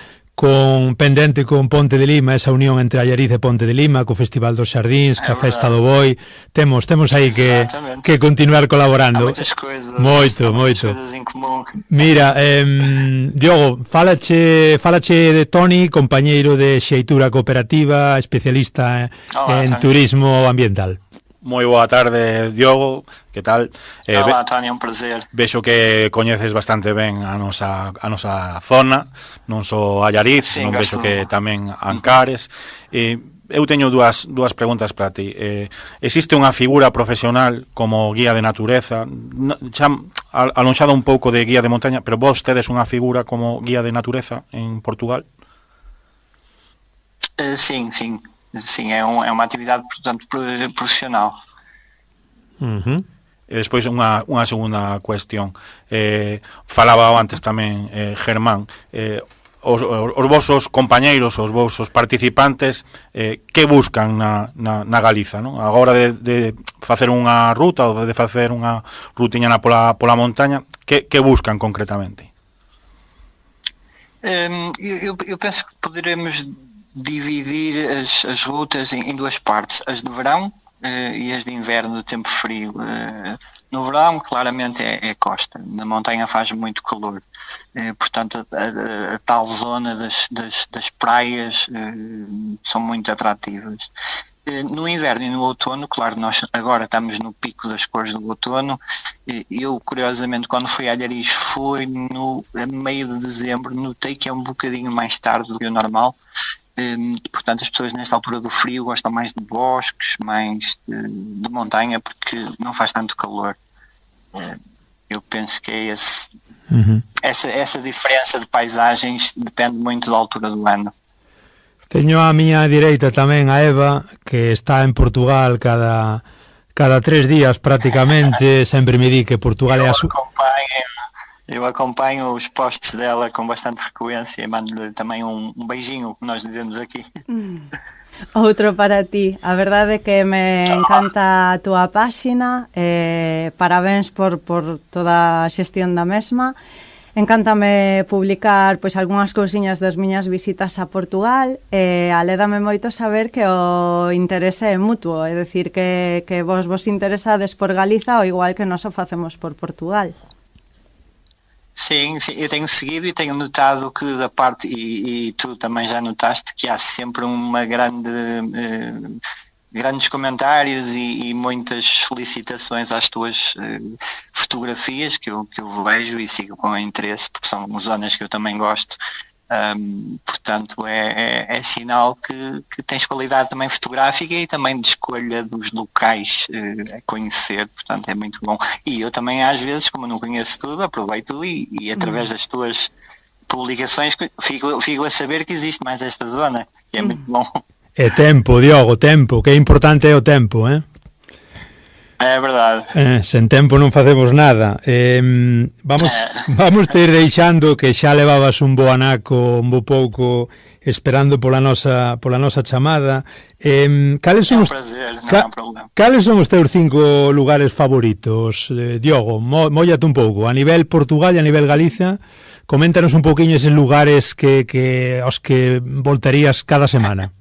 A: pendente con Ponte de Lima, esa unión entre Allariz e Ponte de Lima, co Festival dos Xardíns, ca Festa do Boi. Temos aí que continuar colaborando.
F: Há moitas coisas.
A: Moito.
F: Coisas en común.
A: Mira, Diogo, fálache de Toni, compañeiro de Xeitura Cooperativa, especialista en turismo ambiental.
C: Moi boa tarde, Diogo, que tal?
F: Olá, Toni, é un prazer.
C: Vexo que coñeces bastante ben a nosa zona, non só Allariz, non vexo que tamén Ancares. Eu teño dúas preguntas para ti. Existe unha figura profesional como guía de natureza, alonxada un pouco de guía de montaña, pero vos tedes unha figura como guía de natureza en Portugal?
F: Sim, é uma atividade, portanto, profissional.
A: E
C: despois unha segunda cuestión. Falaba antes tamén Germán, os vosos compañeiros, os vosos participantes, que buscan na Galiza, non? Agora de facer unha ruta ou de facer unha rutiña pola montaña, que buscan concretamente?
F: Eu penso que poderemos dividir as rutas em duas partes, as de verão e as de inverno, do tempo frio. No verão, claramente, é costa. Na montanha faz muito calor. Portanto, a tal zona das praias são muito atrativas. No inverno e no outono, claro, nós agora estamos no pico das cores do outono. Eu, curiosamente, quando fui a Allariz, fui no meio de dezembro, notei que é um bocadinho mais tarde do que o normal. Portanto, as pessoas nesta altura do frio gostam mais de bosques, mais de montanha, porque não faz tanto calor. Eu penso que é essa diferença de paisagens depende muito da altura do ano.
A: Teño á miña direita tamén a Eva, que está en Portugal cada 3 días prácticamente. Sempre me di que Portugal é a
F: Eu acompanho os posts dela com bastante frequência e mando-lhe também um beijinho, que nós dizemos aqui.
B: Outro para ti. A verdade é que me encanta a túa páxina, parabéns por toda a xestión da mesma. Encántame publicar pois algunhas cousiñas das miñas visitas a Portugal e alédame moito saber que o interese é mutuo, é dicir que vos interesades por Galiza ao igual que nós o facemos por Portugal.
F: Sim, eu tenho seguido e tenho notado que da parte, e tu também já notaste, que há sempre uma grandes comentários e muitas felicitações às tuas fotografias que eu vejo e sigo com interesse, porque são zonas que eu também gosto. Portanto, é sinal que tens qualidade também fotográfica e também de escolha dos locais a conhecer, portanto é muito bom. E eu também às vezes, como não conheço tudo, aproveito e através das tuas publicações fico a saber que existe mais esta zona, que é muito bom.
A: É tempo, Diogo, tempo, que é importante é o tempo,
F: É verdade.
A: Sen tempo non facemos nada. Vamos ter deixando que xa levabas un bo anaco, un bo pouco esperando pola nosa chamada. Cales son os teus 5 lugares favoritos, Diogo? Móllate un pouco, a nivel Portugal e a nivel Galiza. Coméntanos un pouquiño eses lugares aos que voltarías cada semana.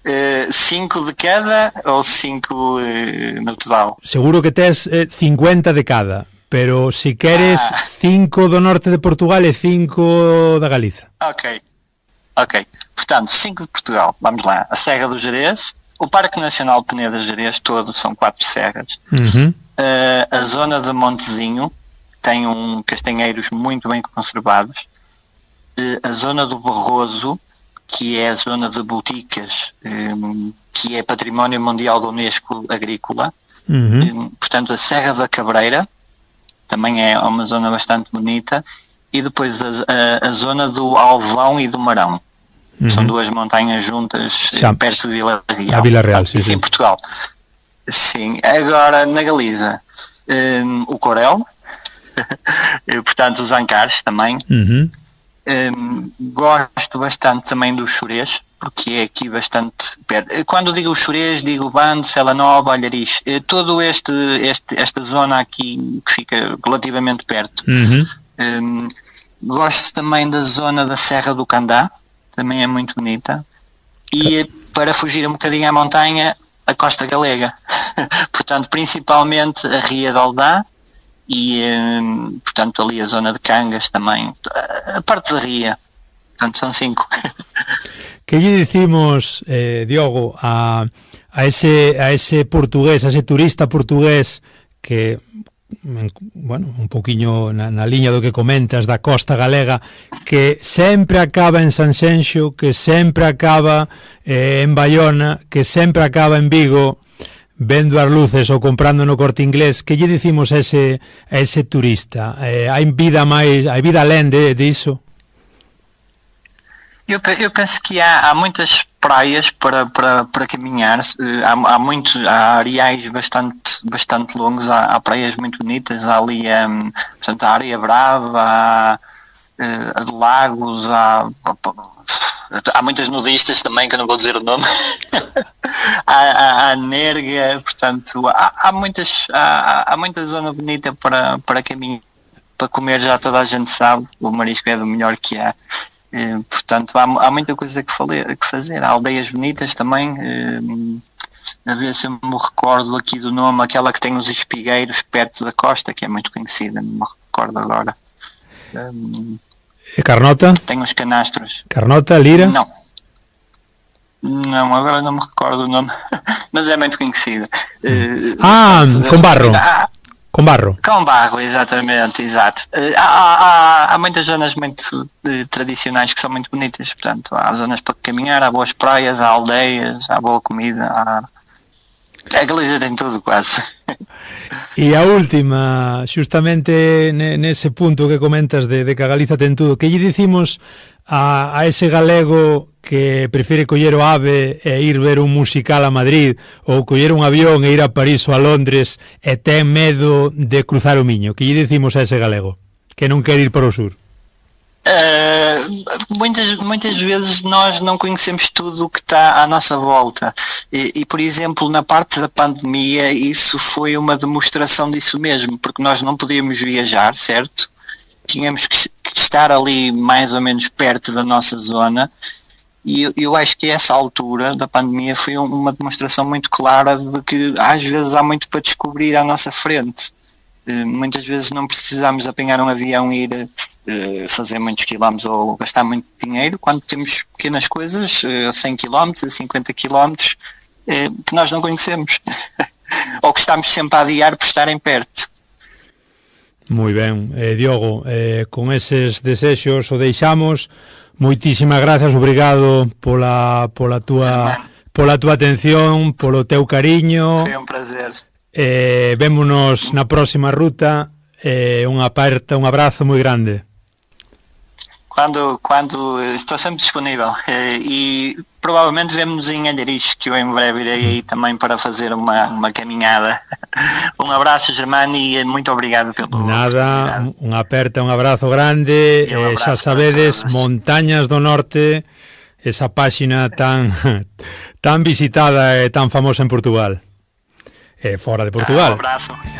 F: 5 de cada ou 5 no total?
A: Seguro que tes 50 de cada, pero se queres 5 do norte de Portugal e 5 da Galiza.
F: Ok. Portanto, 5 de Portugal, vamos lá. A Serra do Gerês, o Parque Nacional Peneda Gerês, todo, são 4 serras. A zona de Montezinho, tem castanheiros muito bem conservados. A zona do Barroso, que é a zona de Boticas, que é Património Mundial da Unesco Agrícola. Portanto, a Serra da Cabreira também é uma zona bastante bonita, e depois a zona do Alvão e do Marão. São duas montanhas juntas, perto de Vila Real.
A: Vila Real, sim,
F: em Portugal. Sim, agora na Galiza, o Corel, portanto os Ancares também. Gosto bastante também do Xurés, porque é aqui bastante perto. Quando digo Xurés, digo Bando, Sela Nova, Alhariz, todo esta zona aqui que fica relativamente perto. Gosto também da zona da Serra do Candá, também é muito bonita. E para fugir um bocadinho à montanha, a Costa Galega. Portanto, principalmente a Ria de Aldá e, portanto, ali a zona de Cangas também. A parte da Ria. Portanto, são 5.
A: Que lle dicimos, Diogo, a ese portugués, a ese turista portugués que, bueno, un poquinho na liña do que comentas da Costa Galega, que sempre acaba en Sanxenxo, que sempre acaba en Baiona, que sempre acaba en Vigo, vendo as luces ou comprando no Corte Inglés? Que lle dicimos a ese turista? Hai vida alén diso?
F: Eu penso que há muitas praias para caminhar, há areais bastante longos, há praias muito bonitas, há ali portanto, a Areia Brava, há de Lagos, há muitas nudistas também, que eu não vou dizer o nome, há Nerga, portanto, há muita zona bonita para caminhar, para comer, já toda a gente sabe, o marisco é do melhor que há. Portanto, há muita coisa que fazer. Há aldeias bonitas também. A ver se eu me recordo aqui do nome, aquela que tem os espigueiros perto da costa, que é muito conhecida, não me recordo agora.
A: Carnota?
F: Tem os canastros.
A: Carnota, Lira?
F: Não, agora não me recordo o nome, mas é muito conhecida.
A: Com barro. Com barro.
F: Com barro, exatamente, exato. Há muitas zonas muito tradicionais que são muito bonitas, portanto, há zonas para caminhar, há boas praias, há aldeias, há boa comida, a Galiza tem tudo quase.
A: E a última, xustamente nese punto que comentas de que a Galiza ten tudo, que lle dicimos a ese galego que prefere coller o AVE e ir ver un musical a Madrid, ou coller un avión e ir a París ou a Londres e ten medo de cruzar o Miño? Que lle dicimos a ese galego que non quere ir para o sur?
F: Muitas vezes nós não conhecemos tudo o que está à nossa volta e, por exemplo, na parte da pandemia isso foi uma demonstração disso mesmo, porque nós não podíamos viajar, certo? Tínhamos que estar ali mais ou menos perto da nossa zona, e eu acho que essa altura da pandemia foi uma demonstração muito clara de que às vezes há muito para descobrir à nossa frente. Muitas vezes não precisamos apanhar um avião e ir fazer muitos quilómetros ou gastar muito dinheiro, quando temos pequenas coisas, 100 quilómetros, a 50 quilómetros, que nós não conhecemos ou que estamos sempre a adiar por estarem perto.
A: Moi ben, Diogo, con eses desexos o deixamos. Moitísimas gracias, obrigado pola tua atención, polo teu cariño.
F: Foi un prazer.
A: Vémonos na próxima ruta. Un abrazo moi grande.
F: Quando estou sempre disponível, e provavelmente vemo-nos em Alhariz, que eu em breve irei aí também para fazer uma caminhada. Um abraço, Germano, e muito obrigado pelo...
A: Nada, un abrazo grande. Xa sabedes, Montañas do Norte, esa páxina tan visitada e tan famosa en Portugal. Fora de Portugal.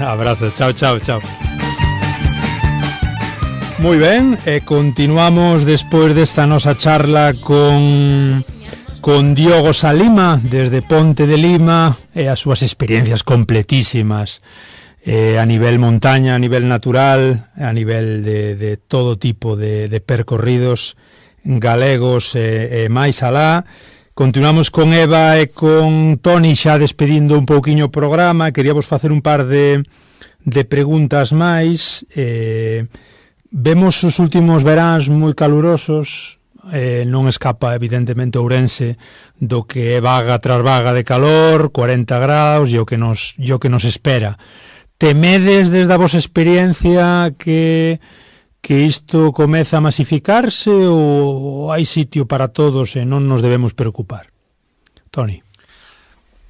A: Abrazo, chao. Moi ben, continuamos despois desta nosa charla con Diogo Salima desde Ponte de Lima e as súas experiencias completísimas a nivel montaña, a nivel natural, a nivel de todo tipo de percorridos galegos e máis alá. Continuamos con Eva e con Toni xa despedindo un pouquiño o programa. Queríamos facer un par de preguntas máis. Vemos os últimos veráns moi calurosos, non escapa evidentemente Ourense do que é vaga tras vaga de calor, 40 graus e o que nos espera. Temedes desde a vosa experiencia que isto comeza a masificarse ou hai sitio para todos e non nos debemos preocupar? Toni.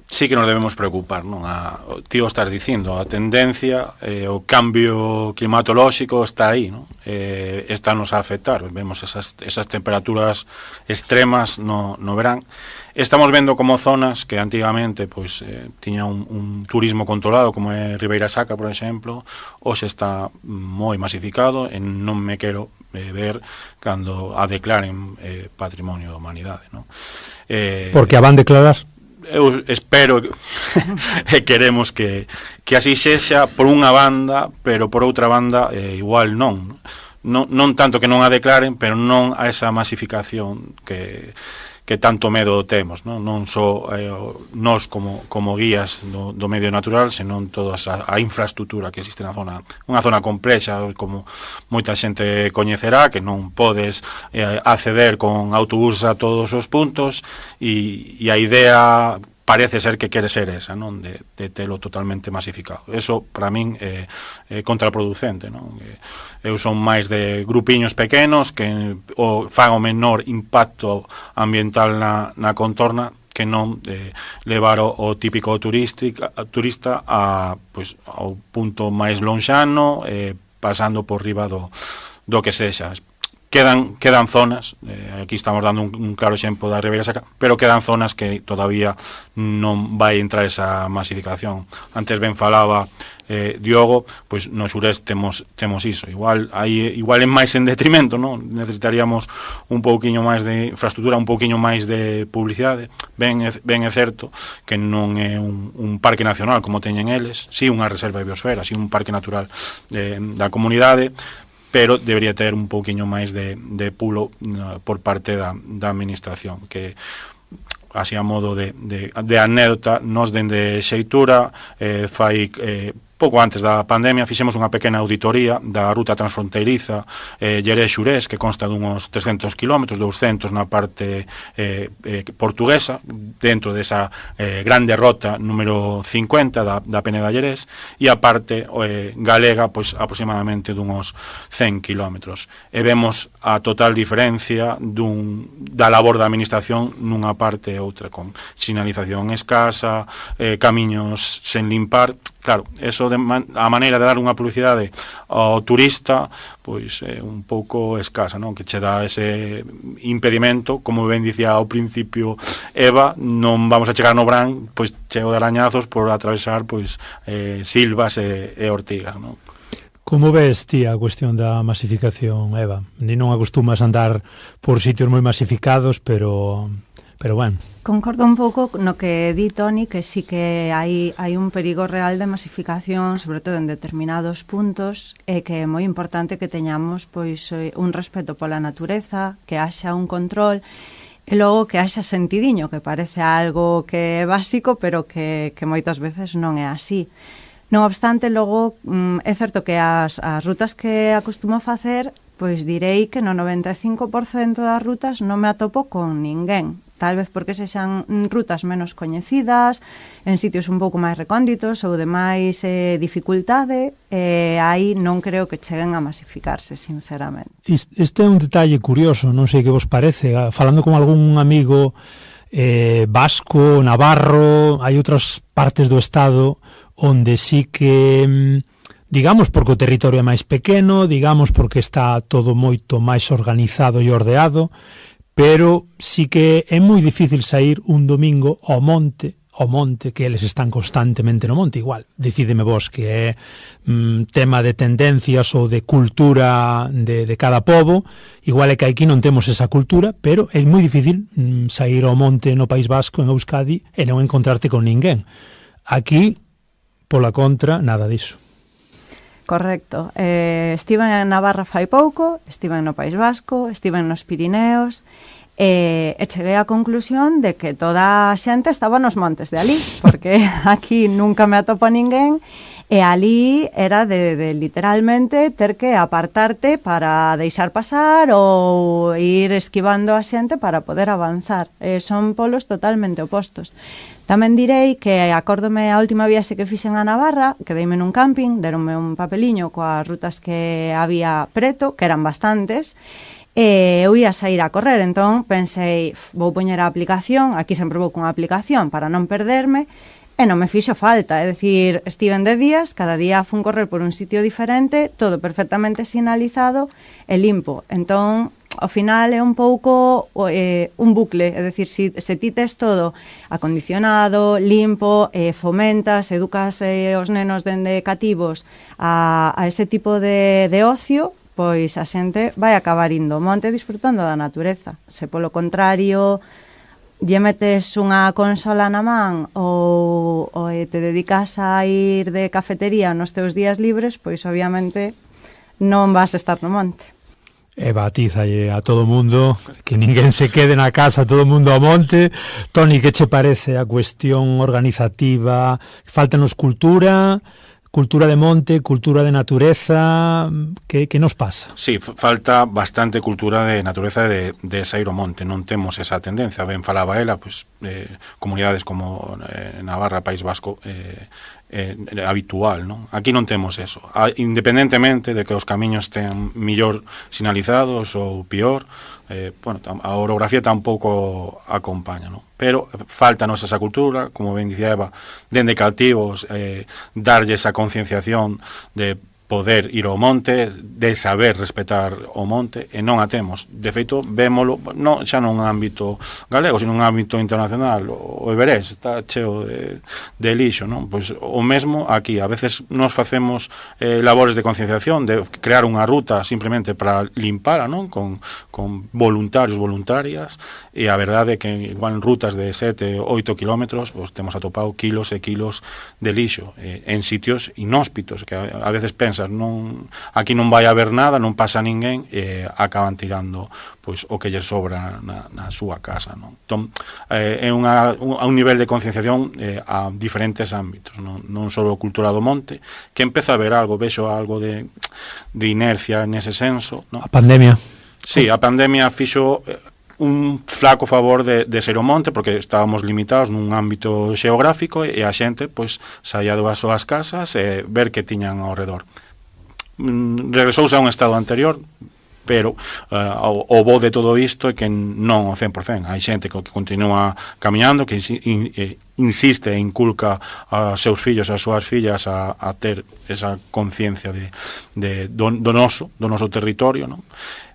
C: Sí que nos debemos preocupar, non? Ti o estás dicindo, a tendencia, o cambio climatolóxico está aí, non? Está nos a afectar, vemos esas temperaturas extremas no verán. Estamos vendo como zonas que antigamente pois tiña un turismo controlado, como é Ribeira Sacra, por exemplo, hoxe está moi masificado e non me quero ver cando a declaren Patrimonio da Humanidade, non?
A: Porque a van declarar?
C: Eu espero e queremos que así sexa por unha banda, pero por outra banda igual non tanto que non a declaren, pero non a esa masificación que tanto medo temos, non só nós como guías do medio natural, senón toda a infraestructura que existe na zona, unha zona complexa, como moita xente coñecerá, que non podes acceder con autobús a todos os puntos, e a idea parece ser que quere ser esa, non? De telo totalmente masificado. Eso, para min, é contraproducente, non? Eu son máis de grupiños pequenos que fan o menor impacto ambiental na contorna, que non levar o típico turista ao punto máis lonxano, pasando por riba do que sexa. Quedan zonas, aquí estamos dando un claro exemplo da Ribeira Sacra, pero quedan zonas que todavía non vai entrar esa masificación. Antes ben falaba Diogo, pois no sureste temos iso. Igual é máis en detrimento, non? Necesitaríamos un pouquiño máis de infraestructura, un pouquiño máis de publicidade. Ben é certo que non é un parque nacional como teñen eles, si unha reserva de biosfera, si un parque natural da comunidade, pero debería ter un pouquiño máis de pulo por parte da administración, que así a modo de anécdota, nos dende Xeitura fai pouco antes da pandemia fixemos unha pequena auditoría da ruta transfronteiriza Llerés-Xurés, que consta dunhos 300 km, 200 na parte portuguesa, dentro desa grande rota número 50 da Peneda Llerés, e a parte galega, pois aproximadamente dunhos 100 km. E vemos a total diferencia da labor da administración nunha parte e outra, con sinalización escasa, camiños sen limpar. Claro, eso a maneira de dar unha publicidade ao turista, pois é un pouco escasa, non? Que che dá ese impedimento, como ben dicía ao principio Eva, non vamos a chegar no Brán, pois cheo de arañazos por atravesar pois silvas e ortigas, non?
A: Como ves ti a cuestión da masificación, Eva? Ni non acostumas a andar por sitios moi masificados, pero bueno.
B: Concordo un pouco no que di Toni, que sí que hai un perigo real de masificación, sobre todo en determinados puntos, e que é moi importante que teñamos pois un respeto pola natureza, que haxa un control, e logo que haxa sentidiño, que parece algo que é básico, pero que moitas veces non é así. Non obstante, logo, é certo que as rutas que acostumo facer, pois direi que no 95% das rutas non me atopo con ninguén. Tal vez porque sexan rutas menos coñecidas, en sitios un pouco máis recónditos ou de máis dificultade, aí non creo que cheguen a masificarse, sinceramente.
A: Este é un detalle curioso, non sei que vos parece, falando con algún amigo vasco, navarro, hai outras partes do estado onde sí que, digamos, porque o territorio é máis pequeno, digamos, porque está todo moito máis organizado e ordeado, pero sí que é moi difícil sair un domingo ao monte, que eles están constantemente no monte, igual, decídeme vos que é tema de tendencias ou de cultura de cada pobo, igual é que aquí non temos esa cultura, pero é moi difícil sair ao monte no País Vasco, en Euskadi, e non encontrarte con ninguén. Aquí, pola contra, nada diso.
B: Correcto. Estiven en Navarra fai pouco, estiven no País Vasco, estiven nos Pirineos, e cheguei á conclusión de que toda a xente estaba nos montes de ali, porque aquí nunca me atopo ninguén, E ali era de literalmente ter que apartarte para deixar pasar ou ir esquivando a xente para poder avanzar. Son polos totalmente opostos. Tamén direi que acórdome a última viaxe que fixen a Navarra, quedeime nun camping, deronme un papeliño coas rutas que había preto, que eran bastantes, e eu ia sair a correr, entón pensei, vou poñer a aplicación, aquí sempre vou cunha aplicación para non perderme, e non me fixo falta, é dicir, estiven de días, cada día fun correr por un sitio diferente, todo perfectamente sinalizado e limpo. Entón, ao final é un pouco un bucle, é dicir, se ti tes todo acondicionado, limpo, fomentas, educas os nenos dende cativos a ese tipo de ocio, pois a xente vai acabar indo ao monte disfrutando da natureza. Se polo contrario lle metes unha consola na man ou te dedicas a ir de cafetería nos teus días libres, pois obviamente non vas a estar no monte.
A: E batízalle a todo mundo que ninguén se quede na casa, todo mundo ao monte. Toni, que che parece a cuestión organizativa? Faltanos cultura de monte, cultura de natureza, que nos pasa?
C: Sí, falta bastante cultura de natureza de sair ao monte, non temos esa tendencia, ben falaba ela, pues, comunidades como Navarra, País Vasco, habitual, non? Aquí non temos eso, independentemente de que os camiños tean millor sinalizados ou pior, bueno, a orografía tampouco acompaña, non? Pero faltanos esa cultura, como ben dicía Eva, dende cativos, darlle esa concienciación de poder ir ao monte, de saber respetar o monte, e non a temos. De feito, vémolo, non xa nun ámbito galego, sino nun ámbito internacional. O Everest está cheo de lixo, non? Pois o mesmo aquí, a veces nos facemos labores de concienciación, de crear unha ruta simplemente para limpala, non? Con voluntarios, voluntarias, e a verdade é que igual en rutas de 7, 8 kilómetros, pois temos atopado kilos e kilos de lixo en sitios inhóspitos, que a veces pensas, aquí non vai haber nada, non pasa ninguén, e acaban tirando pois o que lle sobra na súa casa, non? Entón, é un nivel de concienciación a diferentes ámbitos, non só cultura do monte, que empeza a ver algo, vexo algo de inercia nese senso, non?
A: A pandemia.
C: Sí, a pandemia fixo un flaco favor de ser o monte, porque estábamos limitados nun ámbito xeográfico, e a xente pois saía das súas casas e ver que tiñan ao redor. Regresouse a un estado anterior, pero o bo de todo isto é que non ao 100%. Hai xente que continúa camiñando, que insiste e inculca aos seus fillos, ás súas fillas a ter esa conciencia do noso territorio, non?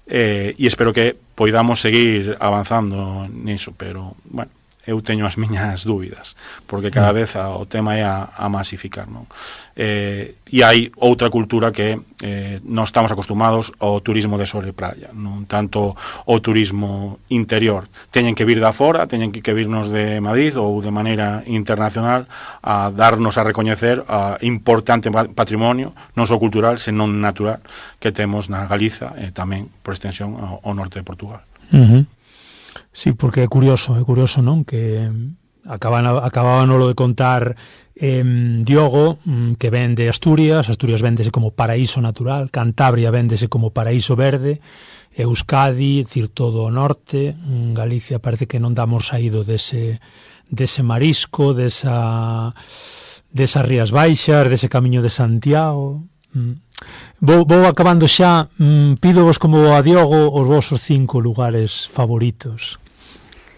C: E espero que poidamos seguir avanzando niso, pero, bueno, eu teño as miñas dúbidas, porque cada vez o tema é a masificar, non? E hai outra cultura que non estamos acostumados ao turismo de sobre praia, non tanto o turismo interior. Teñen que vir da fora, teñen que virnos de Madrid ou de maneira internacional a darnos a recoñecer a importante patrimonio, non só cultural, senón natural, que temos na Galiza e tamén, por extensión, ao norte de Portugal.
A: Sí, porque é curioso, non? Que acabábanolo de contar Diogo, que ven de Asturias véndese como paraíso natural, Cantabria véndese como paraíso verde, Euskadi, decir, todo o norte, Galicia parece que non damos saído dese marisco, desas Rías Baixas, dese camiño de Santiago. Vou acabando xa, pídovos como a Diogo os vosos 5 lugares favoritos.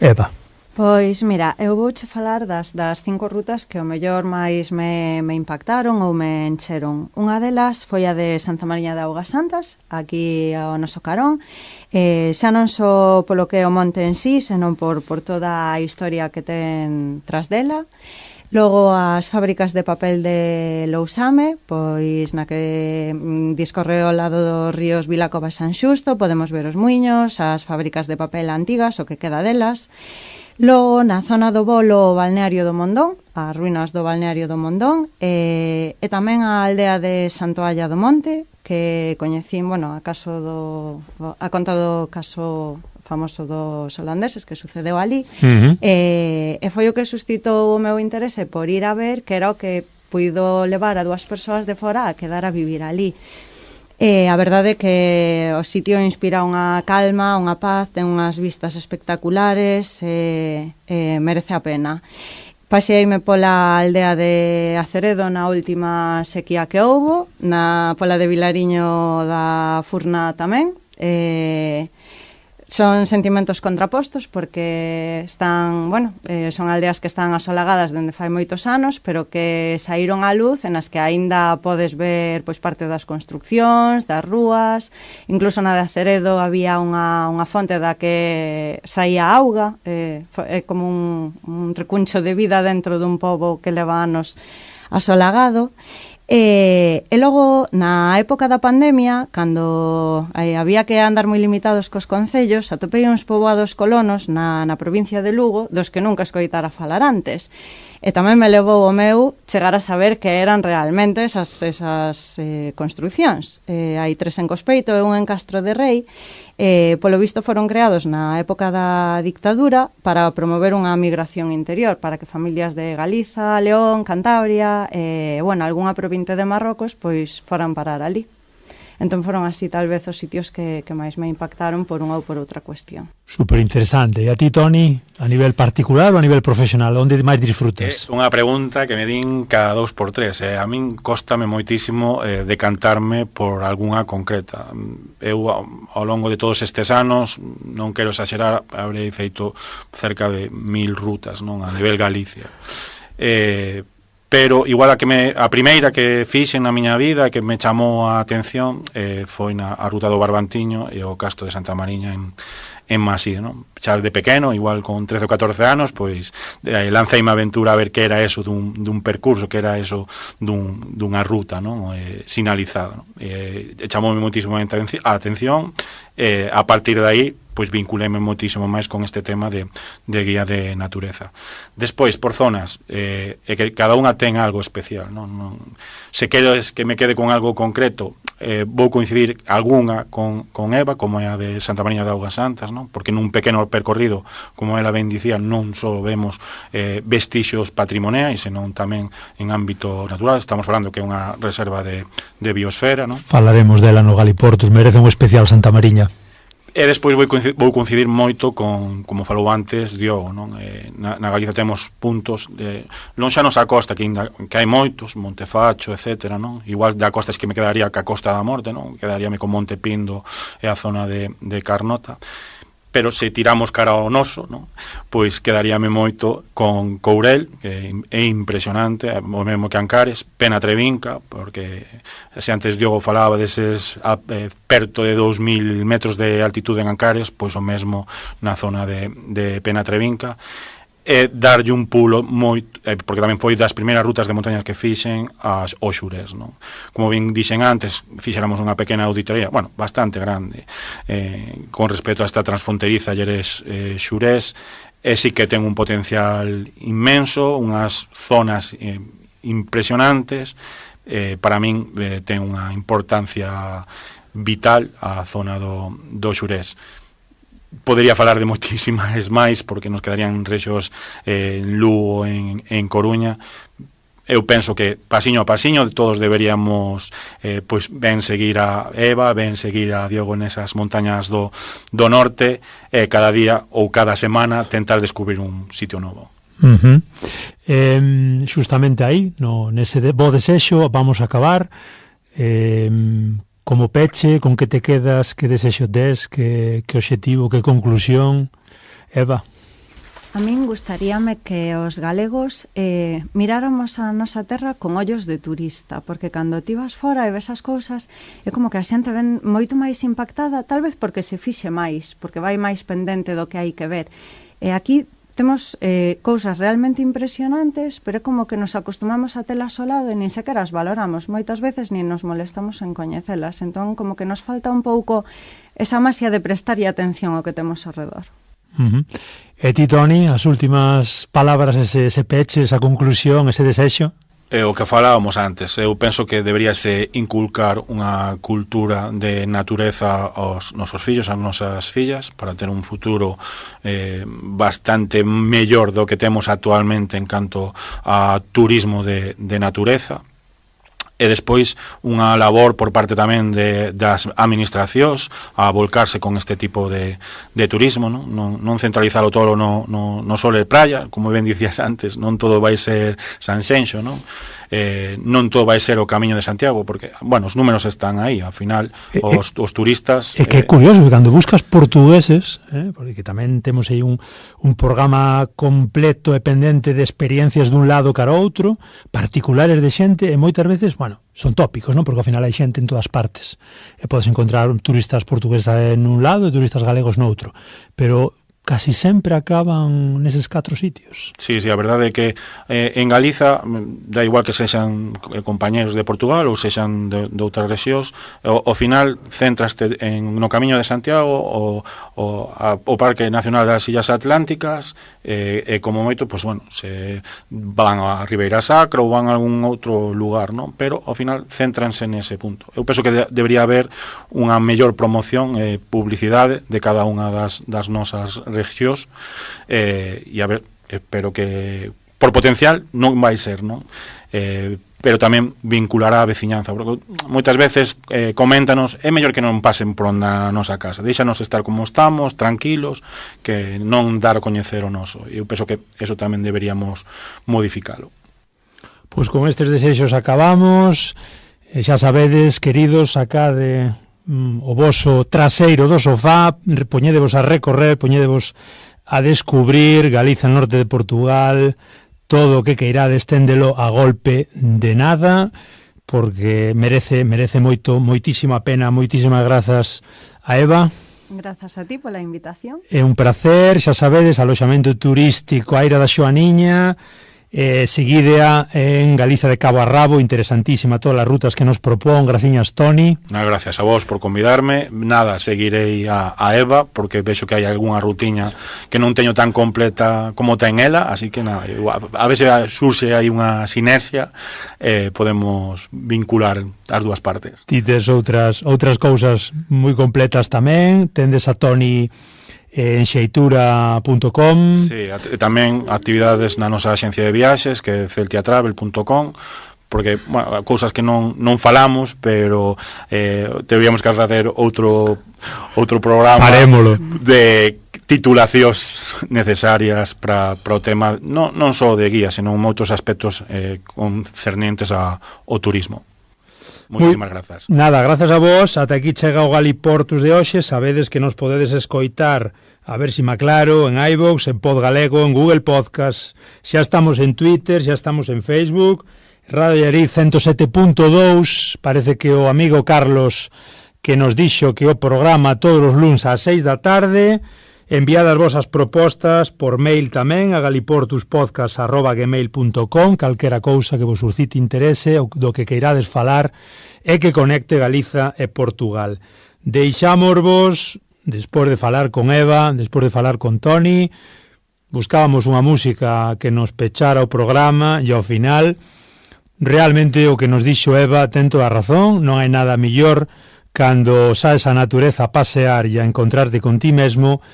A: Eva.
B: Pois mira, eu vouche falar das 5 rutas que o mellor máis me impactaron ou me encheron. Unha delas foi a de Santa Mariña de Augas Santas, aquí ao noso carón, xa non só polo que é o monte en sí, senón por toda a historia que ten tras dela. Logo, as fábricas de papel de Lousame, pois na que discorre ao lado dos ríos Vilacova e San Xusto, podemos ver os muiños, as fábricas de papel antigas, o que queda delas. Logo, na zona do Bolo, o balneario do Mondón, as ruínas do balneario do Mondón, e tamén a aldea de Santoalla do Monte, que coñecín, bueno, a conta do caso famoso dos holandeses que sucedeu ali, e foi o que suscitou o meu interese por ir a ver, que era o que puido levar a 2 persoas de fora a quedar a vivir ali. A verdade é que o sitio inspira unha calma, unha paz, ten unhas vistas espectaculares, merece a pena. Paseeime pola aldea de Aceredo na última sequía que houbo, pola de Vilariño da Furna tamén. Son sentimentos contrapostos porque están, son aldeas que están asolagadas dende fai moitos anos, pero que saíron á luz en as que aínda podes ver pois parte das construccións, das rúas, incluso na de Aceredo había unha fonte da que saía auga, é como un recuncho de vida dentro dun pobo que leva anos asolagado. E logo, na época da pandemia, cando había que andar moi limitados cos concellos, atopei uns poboados colonos na provincia de Lugo, dos que nunca escoitara falar antes. E tamén me levou o meu chegar a saber que eran realmente esas construccións. Hai 3 en Cospeito e un en Castro de Rei. Polo visto foron creados na época da dictadura para promover unha migración interior, para que familias de Galiza, León, Cantabria e, algunha provincia de Marrocos, pois foran parar ali. Entón foron así tal vez os sitios que máis me impactaron por unha ou por outra cuestión.
A: Super interesante. E a ti, Toni, a nivel particular ou a nivel profesional, onde máis disfrutas?
C: É unha pregunta que me din cada 2x3. A min cóstame moitísimo decantarme por algunha concreta. Eu, ao longo de todos estes anos, non quero exagerar, habrei feito cerca de 1000 rutas, non, a nivel Galicia. Pero igual a primeira que fixen na miña vida que me chamou a atención foi a ruta do Barbantiño e o Castro de Santa Mariña en Maside, non? Xa de pequeno, igual con 13 ou 14 anos, pois lanceime a aventura a ver que era eso dun percurso, que era eso dunha ruta, non? Sinalizada, non? Chamoume moitísimo a atención, a partir de aí pois vinculéme moitísimo máis con este tema de guía de natureza. Despois, por zonas, que cada unha ten algo especial, non? Se queres que me quede con algo concreto, vou coincidir algunha con Eva, como é a de Santa Mariña de Augas Santas, non? Porque nun pequeno percorrido, como ela ben dicía, non só vemos vestixios patrimoniais, senón tamén en ámbito natural. Estamos falando que é unha reserva de biosfera, non?
A: Falaremos dela no Galiportus, merece un especial Santa Mariña.
C: E despois vou coincidir moito con, como falou antes, Diogo, non? Na Galiza temos puntos, non xa nos a costa, que hai moitos, Montefacho, etcétera, non? Igual da costa es que me quedaría ca Costa da Morte, non? Quedaríame con Montepindo e a zona de Carnota. Pero se tiramos cara ao noso, non? Pois quedaríame moito con Courel, que é impresionante, o mesmo que Ancares, Penatrevinca, porque se antes Diogo falaba deses perto de 2000 metros de altitude en Ancares, pois o mesmo na zona de Penatrevinca, e darlle un pulo moito, porque tamén foi das primeiras rutas de montañas que fixen ao Xurés, non? Como ben dixen antes, fixéramos unha pequena auditoría, bastante grande, con respecto a esta transfronteriza Xerés-Xurés, e sí que ten un potencial inmenso, unhas zonas impresionantes, para min ten unha importancia vital a zona do Xurés. Podería falar de moitísimas máis, porque nos quedarían rexos en Lugo, en Coruña. Eu penso que pasiño a pasiño todos deberíamos pois ben seguir a Eva, ben seguir a Diogo nesas montañas do norte, cada día ou cada semana tentar descubrir un sitio novo.
A: Xustamente aí, nese bo desexo, vamos a acabar. Como peche, con que te quedas, que desexo tes, que obxectivo, que conclusión? Eva?
B: A min gustaríame que os galegos miráramos a nosa terra con ollos de turista, porque cando ti vas fora e ves as cousas, é como que a xente ven moito máis impactada, tal vez porque se fixe máis, porque vai máis pendente do que hai que ver. E aquí temos cousas realmente impresionantes, pero é como que nos acostumamos a telas ao lado e nin sequera as valoramos. Moitas veces nin nos molestamos en coñecelas. Entón, como que nos falta un pouco esa maxia de prestar atención ao que temos ao redor.
A: E ti, Toni, as últimas palabras, ese peche, esa conclusión, ese desexo?
C: o que falábamos antes, eu penso que deberíase inculcar unha cultura de natureza aos nosos fillos, ás nosas fillas, para ter un futuro bastante mellor do que temos actualmente en canto a turismo de natureza. E despois unha labor por parte tamén das administracións a volcarse con este tipo de turismo, non centralizalo todo no sol e praia, como ben dicías antes, non todo vai ser Sanxenxo, non todo vai ser o Camiño de Santiago, porque, bueno, os números están aí, ao final os turistas...
A: É que é curioso, que cando buscas portugueses, porque tamén temos aí un programa completo e pendente de experiencias dun lado cara ao outro, particulares de xente, e moitas veces, bueno, son tópicos, non? Porque ao final hai xente en todas partes, e podes encontrar turistas portugueses en un lado e turistas galegos no outro, pero casi sempre acaban neses 4 sitios.
C: Sí, a verdade é que en Galiza, da igual que sexan compañeros de Portugal ou sexan de outras rexións, ao final centraste no Camiño de Santiago o Parque Nacional das Illas Atlánticas, e como moito, pues, bueno, se van a Ribeira Sacra ou van a algún outro lugar, non? Pero ao final céntranse nese punto. Eu penso que debería haber unha mellor promoción e publicidade de cada unha das nosas regións, e a ver, espero que por potencial non vai ser, non? Pero tamén vinculará a veciñanza, porque moitas veces coméntanos, é mellor que non pasen por na nosa casa, deixanos estar como estamos, tranquilos, que non dar a coñecer o noso. Eu penso que eso tamén deberíamos modificalo.
A: Pois con estes desexos acabamos. Xa sabedes, queridos, sacade o voso traseiro do sofá, poñedevos a recorrer, poñedevos a descubrir Galiza, norte de Portugal, todo o que queirades, téndelo a golpe de nada, porque merece moitísima pena. Moitísimas grazas a Eva.
B: Grazas a ti pola invitación.
A: É un placer, xa sabedes, aloxamento turístico Aira da Xoaniña. Seguidea en Galiza de Cabo a Rabo, interesantísima todas as rutas que nos propón. Graciñas, Toni.
C: Gracias a vos por convidarme. Nada, seguirei a Eva, porque vexo que hai algunha rutiña que non teño tan completa como ten ela, así que nada, a ver se surxe aí unha sinerxia, podemos vincular as dúas partes.
A: Ti tes outras cousas moi completas tamén. Tendes a Toni en xeitura.com.
C: Sí, tamén actividades na nosa axencia de viaxes, que é celtiatravel.com, porque, bueno, cousas que non falamos, pero deberíamos que facer outro programa.
A: Farémolo.
C: De titulacións necesarias para o tema, non só de guía, senón moitos aspectos concernientes ao turismo. Moitísimas grazas.
A: Nada, grazas a vos. Ata aquí chega o Galiportus de hoxe. Sabedes que nos podedes escoitar, a ver si me aclaro, en iVoox, en Pod Galego, en Google Podcast. Xa estamos en Twitter, xa estamos en Facebook. Radio Allariz 107.2. Parece que o amigo Carlos que nos dixo que o programa todos os luns ás 6 da tarde. Enviad as vosas propostas por mail tamén a galiportuspodcast@gmail.com, calquera cousa que vos suscite interese ou do que queirades falar e que conecte Galiza e Portugal. Deixámosvos, despois de falar con Eva, despois de falar con Toni, buscábamos unha música que nos pechara o programa e ao final realmente o que nos dixo Eva ten toda a razón. Non hai nada millor cando saes a natureza a pasear e a encontrarte con ti mesmo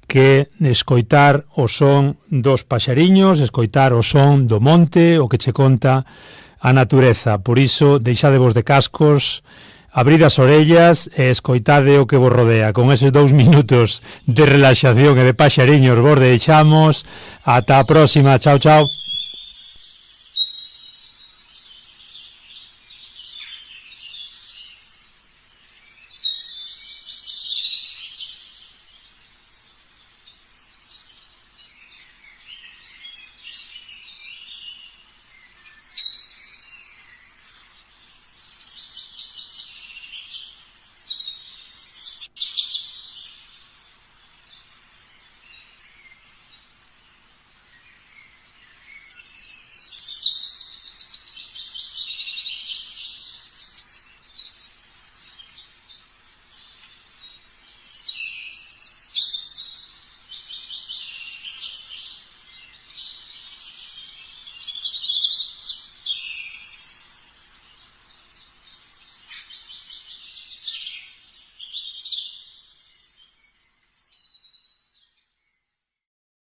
A: que escoitar o son dos paxariños, escoitar o son do monte, o que che conta a natureza. Por iso, deixadevos de cascos, abrid as orellas e escoitade o que vos rodea. Con eses 2 minutos de relaxación e de paxariños vos deixamos. Ata a próxima. Chao, chao.